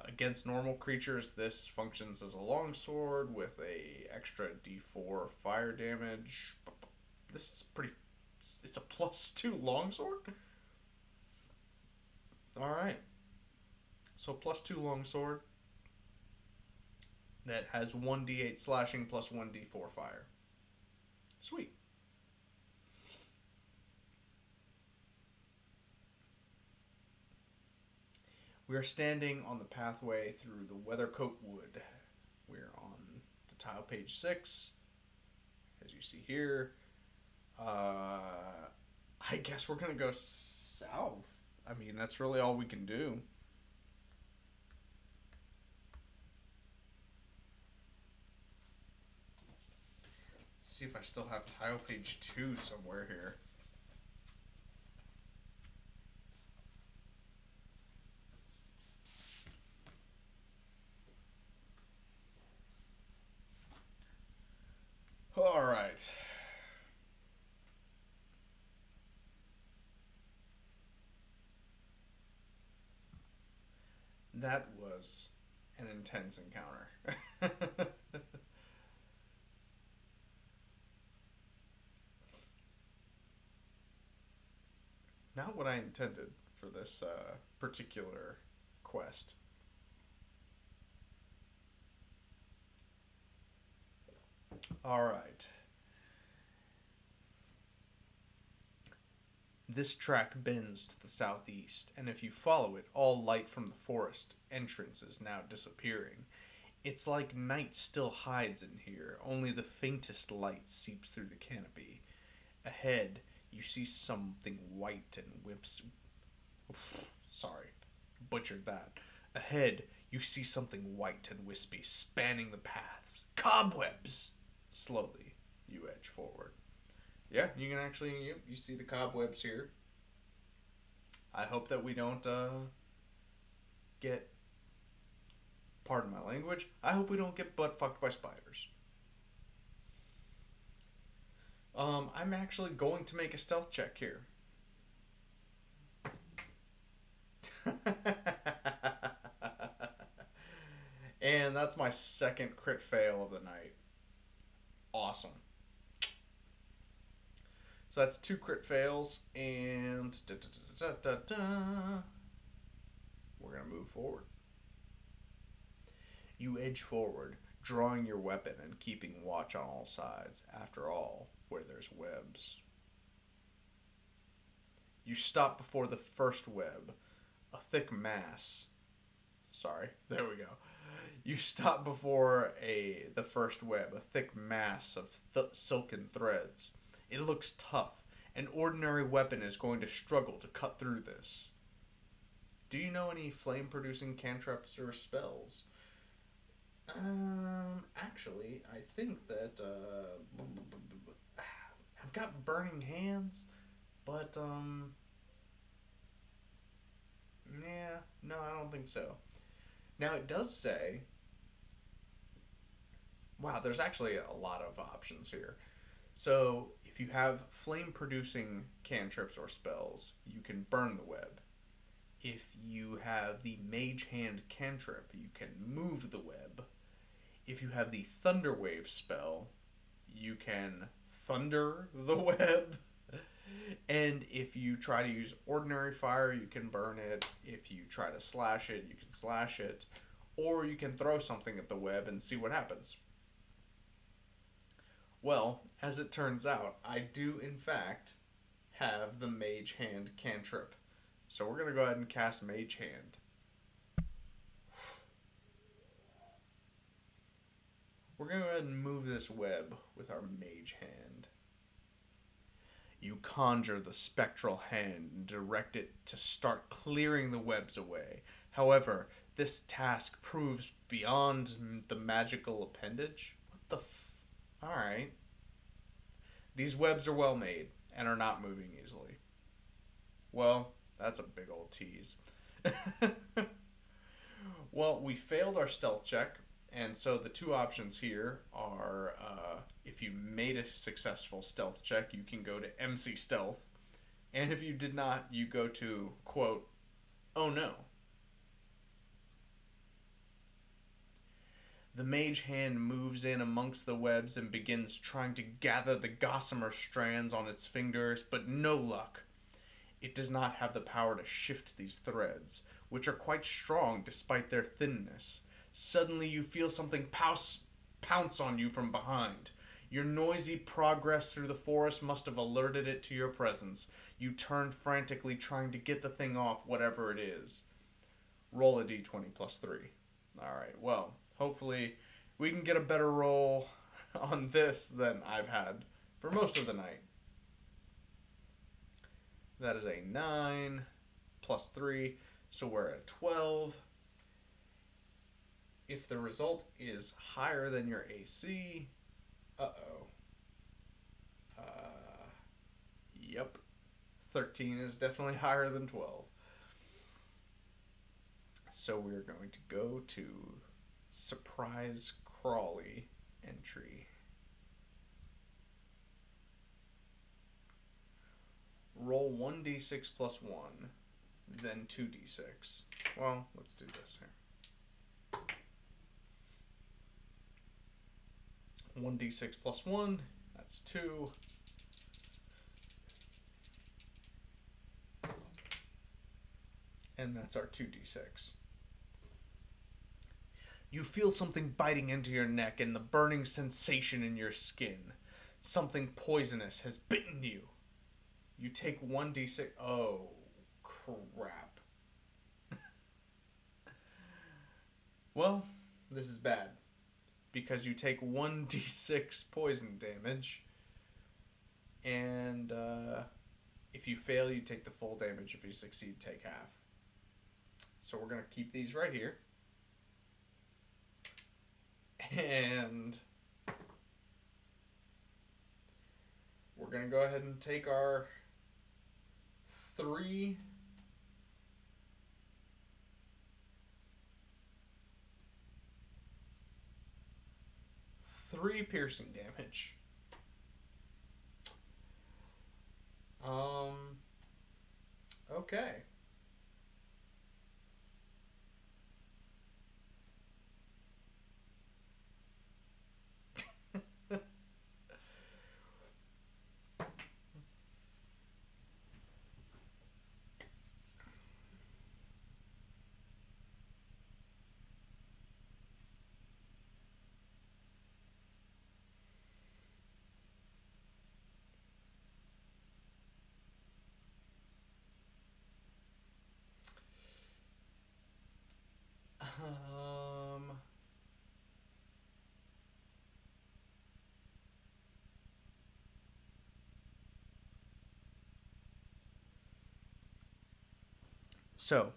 Against normal creatures, this functions as a longsword with a extra d4 fire damage. This is pretty... It's a +2 longsword? Alright. So +2 longsword. That has 1d8 slashing plus 1d4 fire. Sweet. We are standing on the pathway through the Weathercoat Wood. We're on the tile page 6. As you see here. I guess we're going to go south. I mean, that's really all we can do. Let's see if I still have tile page 2 somewhere here. All right. That was an intense encounter. Not what I intended for this particular quest. Alright. This track bends to the southeast, and if you follow it, all light from the forest entrance is now disappearing. It's like night still hides in here, only the faintest light seeps through the canopy. Ahead, you see something white and whips... Sorry, butchered that. Ahead, you see something white and wispy spanning the paths. Cobwebs! Slowly, you edge forward. Yeah, you can actually, you see the cobwebs here. I hope that we don't get, pardon my language, I hope we don't get butt fucked by spiders. I'm actually going to make a stealth check here. And that's my second crit fail of the night. Awesome. So that's 2 crit fails, and we're going to move forward. You edge forward, drawing your weapon and keeping watch on all sides. After all, where there's webs. You stop before the first web, a thick mass. Sorry, there we go. You stop before the first web, a thick mass of silken threads. It looks tough. An ordinary weapon is going to struggle to cut through this. Do you know any flame-producing cantrips or spells? Actually, I think that, I've got burning hands, but, yeah, no, I don't think so. Now, it does say, wow, there's actually a lot of options here. So, if you have flame-producing cantrips or spells, you can burn the web. If you have the Mage Hand cantrip, you can move the web. If you have the Thunder Wave spell, you can thunder the web. And if you try to use ordinary fire, you can burn it. If you try to slash it, you can slash it. Or you can throw something at the web and see what happens. Well, as it turns out, I do in fact have the Mage Hand cantrip. So we're going to go ahead and cast Mage Hand. We're going to go ahead and move this web with our Mage Hand. You conjure the spectral hand and direct it to start clearing the webs away. However, this task proves beyond the magical appendage. What the Alright. These webs are well made and are not moving easily. Well, that's a big old tease. Well, we failed our stealth check, And so the two options here are if you made a successful stealth check, you can go to MC Stealth. And if you did not, you go to, quote, oh no. The mage hand moves in amongst the webs and begins trying to gather the gossamer strands on its fingers, but no luck. It does not have the power to shift these threads, which are quite strong despite their thinness. Suddenly you feel something pounce on you from behind. Your noisy progress through the forest must have alerted it to your presence. You turn frantically trying to get the thing off, whatever it is. Roll a d20 plus 3. Alright, well, hopefully we can get a better roll on this than I've had for most of the night. That is a 9 plus 3, so we're at 12. If the result is higher than your AC, yep, 13 is definitely higher than 12. So we're going to go to Surprise Crawley entry. Roll 1d6 plus 1, then 2d6. Well, let's do this here. 1d6 plus 1, that's 2. And that's our 2d6. You feel something biting into your neck and the burning sensation in your skin. Something poisonous has bitten you. You take 1d6. Oh, crap. Well, this is bad. Because you take 1d6 poison damage. And if you fail, you take the full damage. If you succeed, take half. So we're going to keep these right here. And we're going to go ahead and take our 3 piercing damage. Okay. So,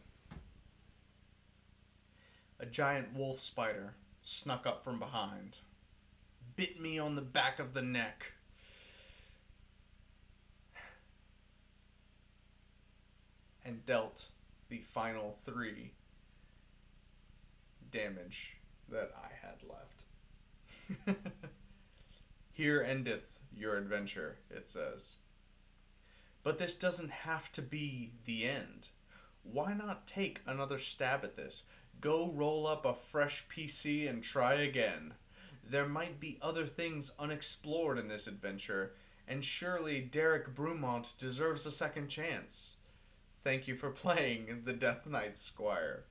a giant wolf spider snuck up from behind, bit me on the back of the neck, and dealt the final 3 damage that I had left. Here endeth your adventure, it says. But this doesn't have to be the end. Why not take another stab at this? Go roll up a fresh PC and try again. There might be other things unexplored in this adventure, and surely Derek Brumont deserves a second chance. Thank you for playing the Death Knight Squire.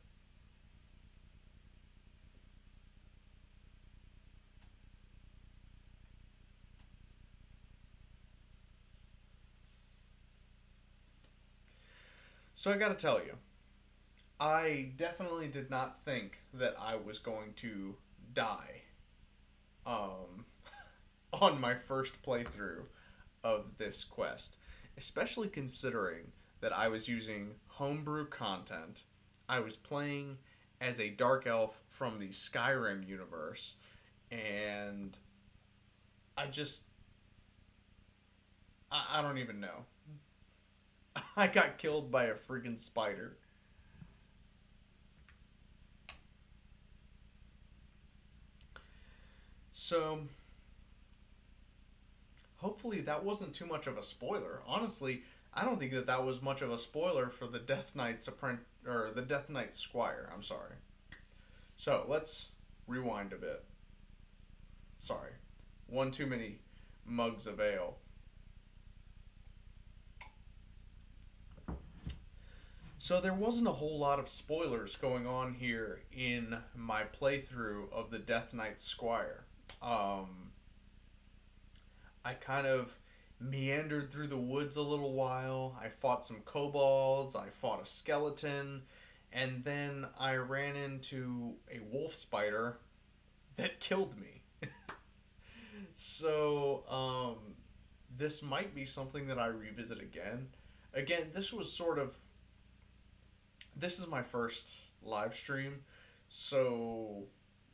So I gotta tell you, I definitely did not think that I was going to die on my first playthrough of this quest, especially considering that I was using homebrew content. I was playing as a dark elf from the Skyrim universe, and I don't even know. I got killed by a freaking spider. So, hopefully that wasn't too much of a spoiler. Honestly, I don't think that that was much of a spoiler for the Death Knight's or the Death Knight Squire. I'm sorry. So let's rewind a bit. Sorry, one too many mugs of ale. So there wasn't a whole lot of spoilers going on here in my playthrough of the Death Knight Squire. I kind of meandered through the woods a little while. I fought some kobolds, I fought a skeleton, and then I ran into a wolf spider that killed me. So, this might be something that I revisit again. Again, this is my first live stream, so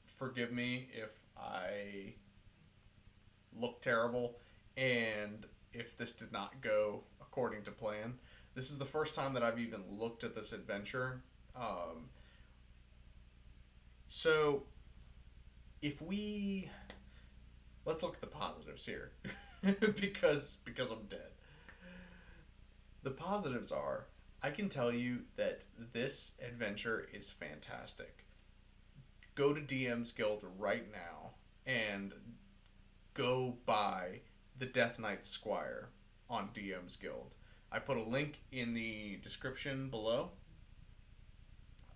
forgive me if I look terrible and if this did not go according to plan. This is the first time that I've even looked at this adventure. So if we let's look at the positives here because I'm dead. The positives are I can tell you that this adventure is fantastic. Go to DM's Guild right now and go buy the Death Knight Squire on DM's Guild. I put a link in the description below.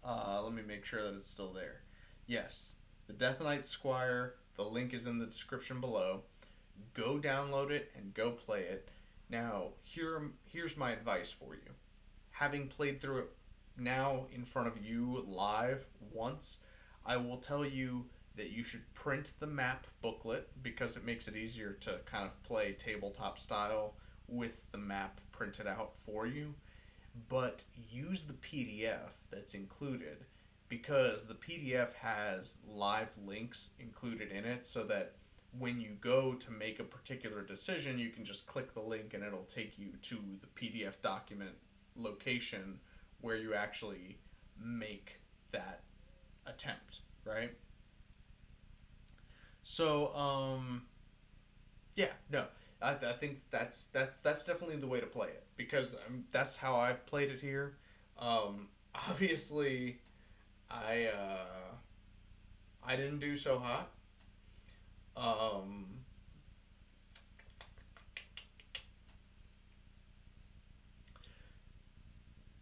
Let me make sure that it's still there. Yes, the Death Knight Squire. The link is in the description below. Go download it and go play it. Now, here's my advice for you. Having played through it now in front of you live once, I will tell you that you should print the map booklet because it makes it easier to kind of play tabletop style with the map printed out for you. But use the PDF that's included because the PDF has live links included in it so that when you go to make a particular decision, you can just click the link and it'll take you to the PDF document location where you actually make that attempt, right? So, yeah, no, I think that's definitely the way to play it because that's how I've played it here. Obviously, I didn't do so hot.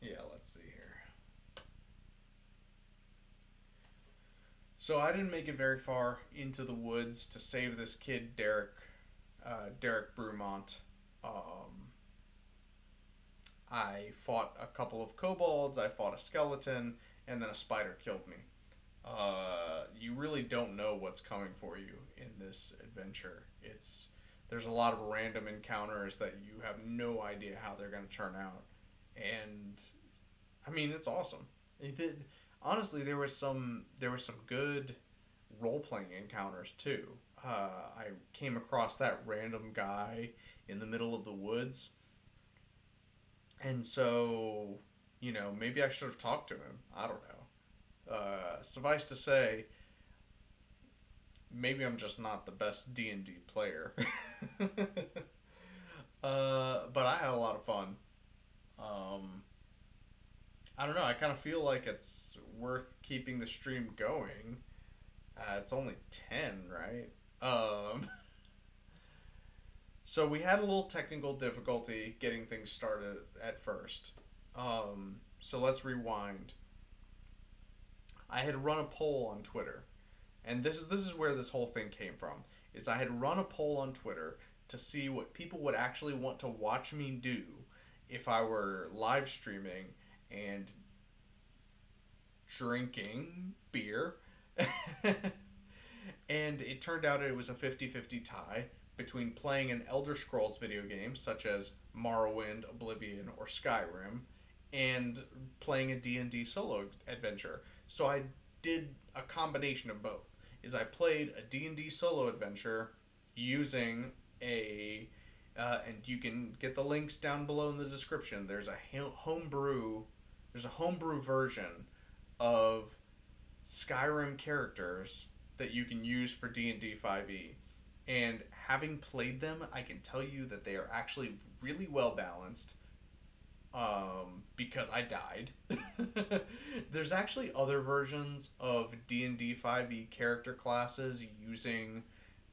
Yeah, let's see here. So I didn't make it very far into the woods to save this kid, Derek Brumont. I fought a couple of kobolds, I fought a skeleton, and then a spider killed me. You really don't know what's coming for you in this adventure. There's a lot of random encounters that you have no idea how they're going to turn out, and I mean it's awesome. Honestly, there was some good role playing encounters too. I came across that random guy in the middle of the woods, and so maybe I should have talked to him. I don't know. Suffice to say, maybe I'm just not the best D&D player. But I had a lot of fun. I don't know. I kind of feel like it's worth keeping the stream going. It's only 10, right? So we had a little technical difficulty getting things started at first. So let's rewind. I had run a poll on Twitter, and this is where this whole thing came from. Is I had run a poll on Twitter to see what people would actually want to watch me do if I were live streaming and drinking beer. And it turned out it was a 50-50 tie between playing an Elder Scrolls video game such as Morrowind, Oblivion, or Skyrim and playing a D&D solo adventure. So I did a combination of both. Is I played a D&D solo adventure using and you can get the links down below in the description. There's a homebrew version of Skyrim characters that you can use for D&D 5e. And having played them, I can tell you that they are actually really well balanced. Because I died. There's actually other versions of D&D 5e character classes using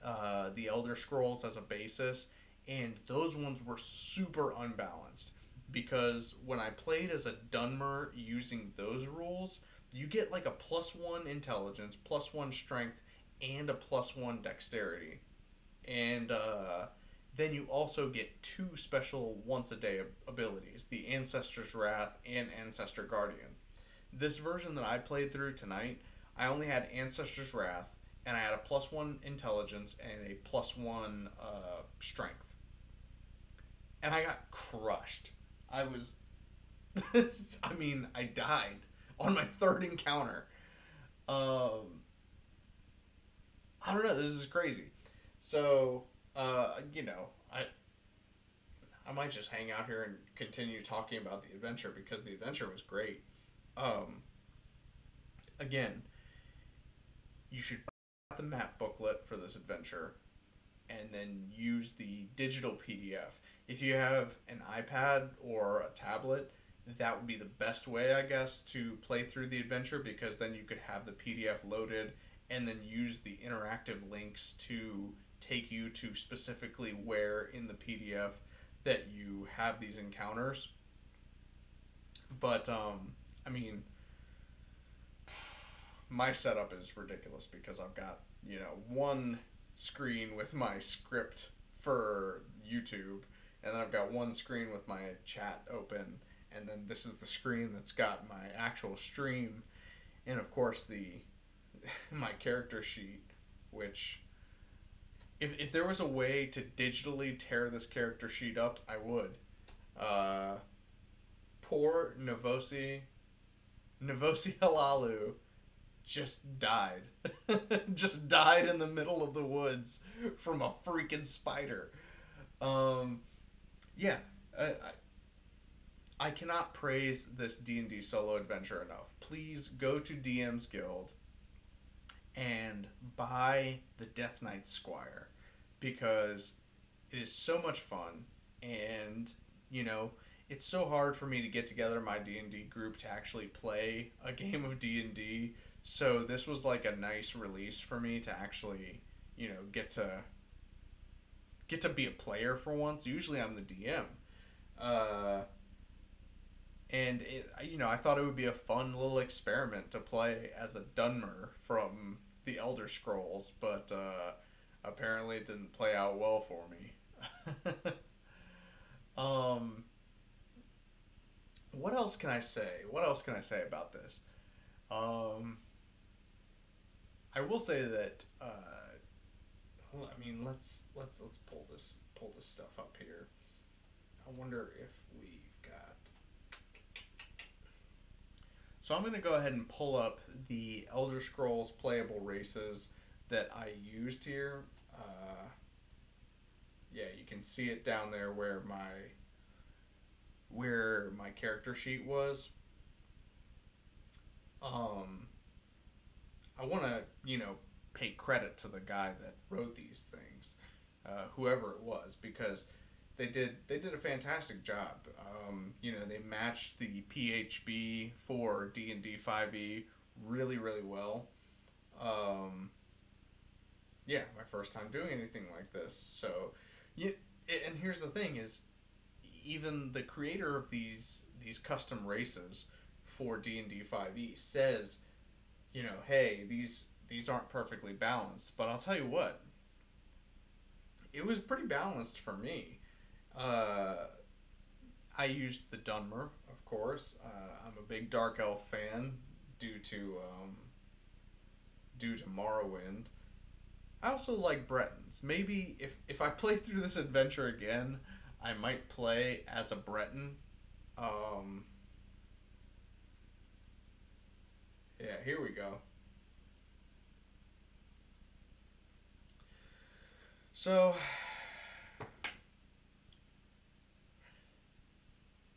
the Elder Scrolls as a basis, and those ones were super unbalanced. Because when I played as a Dunmer using those rules, you get like a +1 intelligence, +1 strength, and a +1 dexterity. And then you also get two special once a day abilities, the Ancestor's Wrath and Ancestor Guardian. This version that I played through tonight, I only had Ancestor's Wrath, and I had a +1 intelligence and a +1 strength. And I got crushed. I was. I mean, I died on my third encounter. I don't know, this is crazy. So, you know, I might just hang out here and continue talking about the adventure because the adventure was great. Again, you should buy the map booklet for this adventure and then use the digital PDF. If you have an iPad or a tablet, that would be the best way, I guess, to play through the adventure because then you could have the PDF loaded and then use the interactive links to take you to specifically where in the PDF that you have these encounters. But I mean, my setup is ridiculous because I've got, you know, one screen with my script for YouTube, and then I've got one screen with my chat open, and then this is the screen that's got my actual stream, and of course the my character sheet, which if there was a way to digitally tear this character sheet up, I would. Poor Novosi Halalu just died. Just died in the middle of the woods from a freaking spider. Yeah, I cannot praise this D&D solo adventure enough. Please go to DM's Guild and buy the Death Knight Squire because it is so much fun, and you know, it's so hard for me to get together my D&D group to actually play a game of D&D, so this was like a nice release for me to actually, you know, get to be a player for once. Usually I'm the DM. And it, you know, I thought it would be a fun little experiment to play as a Dunmer from the Elder Scrolls, but apparently it didn't play out well for me. What else can I say? What else can I say about this? I will say that well, I mean, let's pull this stuff up here. I wonder if we've got. So I'm going to go ahead and pull up the Elder Scrolls playable races that I used here. Yeah, you can see it down there where my character sheet was. I want to, you know, pay credit to the guy that wrote these things, whoever it was, because they did a fantastic job. You know, they matched the PHB for D&D 5e really, really well. Yeah, my first time doing anything like this. So, yeah, and here's the thing is, even the creator of these custom races for D&D 5e says, you know, hey, these aren't perfectly balanced, but I'll tell you what, it was pretty balanced for me. I used the Dunmer, of course. I'm a big Dark Elf fan due to Morrowind. I also like Bretons. Maybe if I play through this adventure again, I might play as a Breton. Yeah, here we go. So,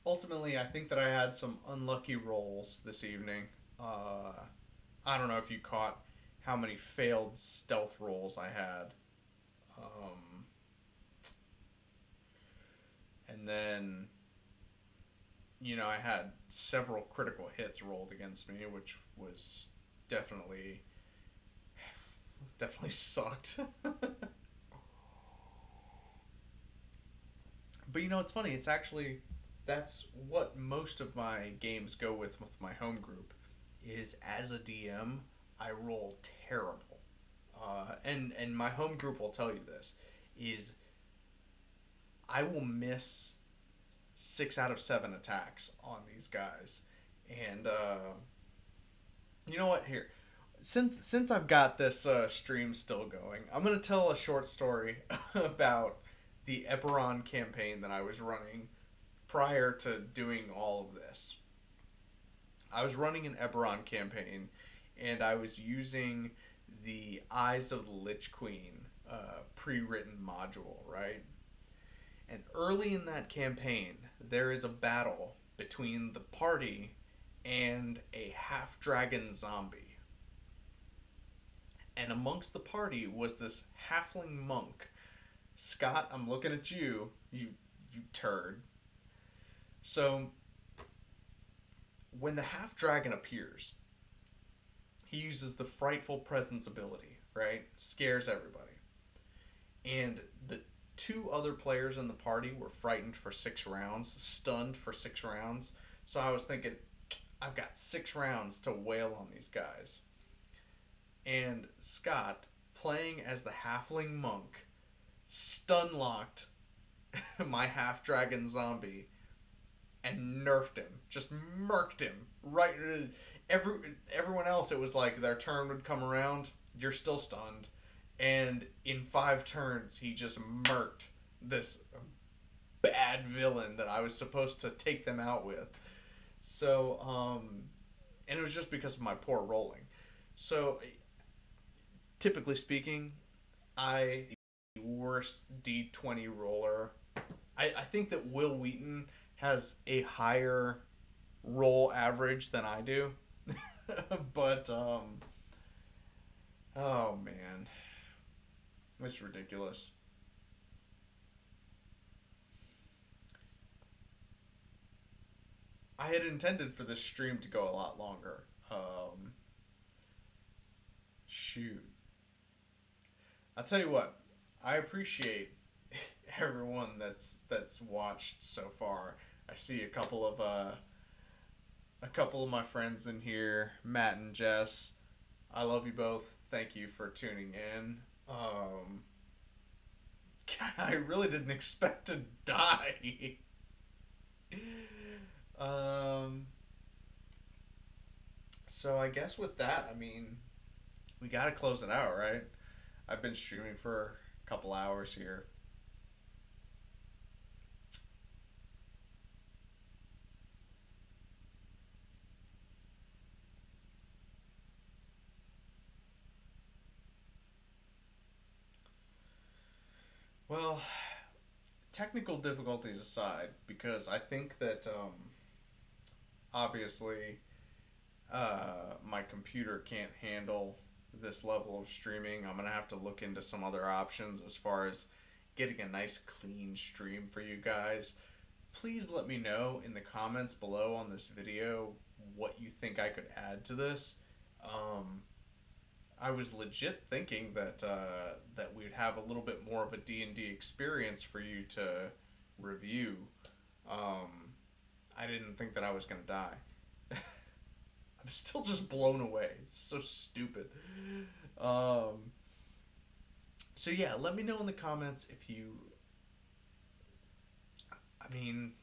ultimately, I think that I had some unlucky rolls this evening. I don't know if you caught how many failed stealth rolls I had. Um, and then, I had several critical hits rolled against me, which was definitely, definitely sucked. But it's funny. It's actually that's what most of my games go with my home group. Is as a DM, I roll terrible, and my home group will tell you this. Is I will miss 6 out of 7 attacks on these guys, and you know what? Here, since I've got this stream still going, I'm gonna tell a short story about the Eberron campaign that I was running prior to doing all of this. I was running an Eberron campaign, and I was using the Eyes of the Lich Queen pre-written module, right? And early in that campaign, there is a battle between the party and a half-dragon zombie. And amongst the party was this halfling monk. Scott, I'm looking at you, you turd. So, when the half-dragon appears, he uses the Frightful Presence ability, right? Scares everybody. And the 2 other players in the party were frightened for 6 rounds, stunned for 6 rounds. So I was thinking, I've got 6 rounds to wail on these guys. And Scott, playing as the halfling monk, stun locked my half-dragon zombie and nerfed him. Just murked him. Right. Everyone else, it was like their turn would come around, you're still stunned. And in 5 turns, he just murked this bad villain that I was supposed to take them out with. So, and it was just because of my poor rolling. So, typically speaking, the worst D20 roller. I think that Will Wheaton has a higher roll average than I do. But, oh man. It's ridiculous. I had intended for this stream to go a lot longer. Shoot. I'll tell you what. I appreciate everyone that's watched so far. I see a couple of my friends in here, Matt and Jess. I love you both. Thank you for tuning in. I really didn't expect to die. So I guess with that, I mean, we gotta close it out, right? I've been streaming for a couple hours here. Well, technical difficulties aside, because I think that obviously my computer can't handle this level of streaming. I'm gonna have to look into some other options as far as getting a nice clean stream for you guys. Please let me know in the comments below on this video what you think I could add to this. I was legit thinking that that we'd have a little bit more of a D&D experience for you to review. I didn't think that I was gonna die. I'm still just blown away. It's so stupid. So yeah, let me know in the comments if you... I mean,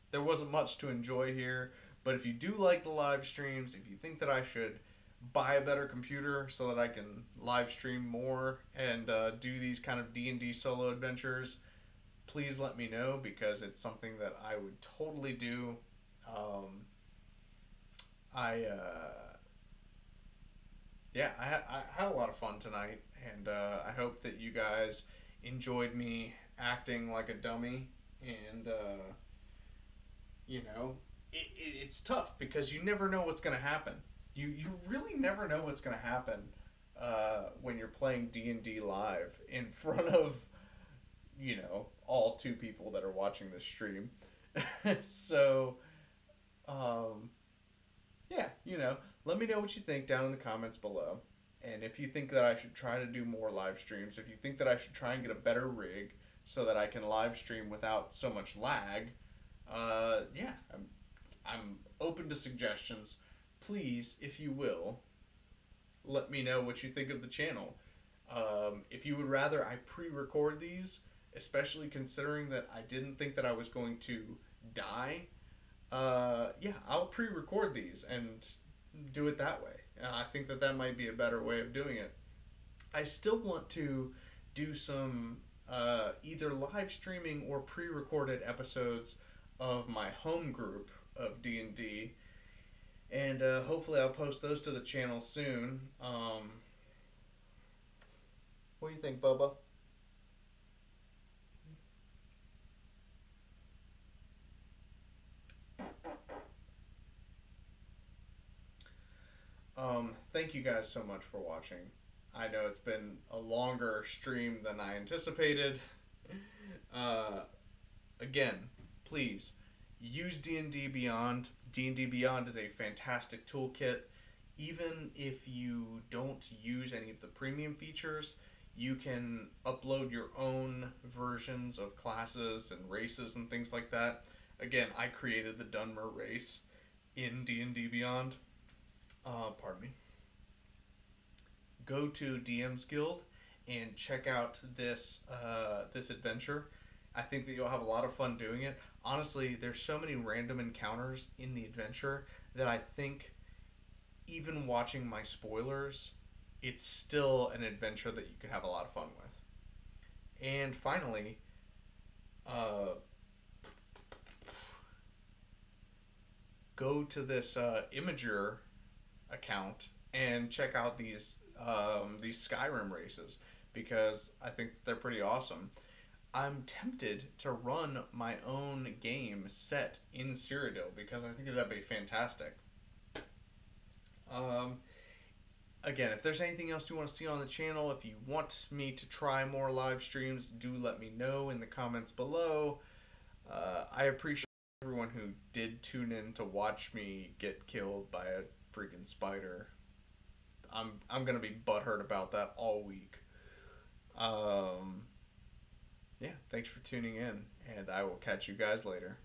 there wasn't much to enjoy here, but if you do like the live streams, if you think that I should buy a better computer so that I can live stream more and do these kind of D&D solo adventures, please let me know, because it's something that I would totally do. I had a lot of fun tonight, and I hope that you guys enjoyed me acting like a dummy. And it's tough because you never know what's going to happen. You really never know what's gonna happen when you're playing D&D live in front of, all two people that are watching this stream. So, um, yeah, let me know what you think down in the comments below. And if you think that I should try to do more live streams, if you think that I should try and get a better rig so that I can live stream without so much lag, yeah, I'm open to suggestions. Please, if you will, let me know what you think of the channel. If you would rather I pre-record these, especially considering that I didn't think that I was going to die, yeah, I'll pre-record these and do it that way. I think that that might be a better way of doing it. I still want to do some either live streaming or pre-recorded episodes of my home group of D&D, and hopefully I'll post those to the channel soon. What do you think, Bubba? Thank you guys so much for watching. I know it's been a longer stream than I anticipated. Uh, Again, please use D&D Beyond. D&D Beyond is a fantastic toolkit. Even if you don't use any of the premium features, you can upload your own versions of classes and races and things like that. Again, I created the Dunmer race in D&D Beyond. Pardon me. Go to DM's Guild and check out this adventure. I think that you'll have a lot of fun doing it. Honestly, there's so many random encounters in the adventure that I think even watching my spoilers, it's still an adventure that you could have a lot of fun with. And finally, go to this Imager account and check out these Skyrim races because I think they're pretty awesome. I'm tempted to run my own game set in Cyrodiil because I think that'd be fantastic. Um, Again, if there's anything else you want to see on the channel, if you want me to try more live streams, do let me know in the comments below. I appreciate everyone who did tune in to watch me get killed by a freaking spider. I'm gonna be butthurt about that all week. Yeah, thanks for tuning in, and I will catch you guys later.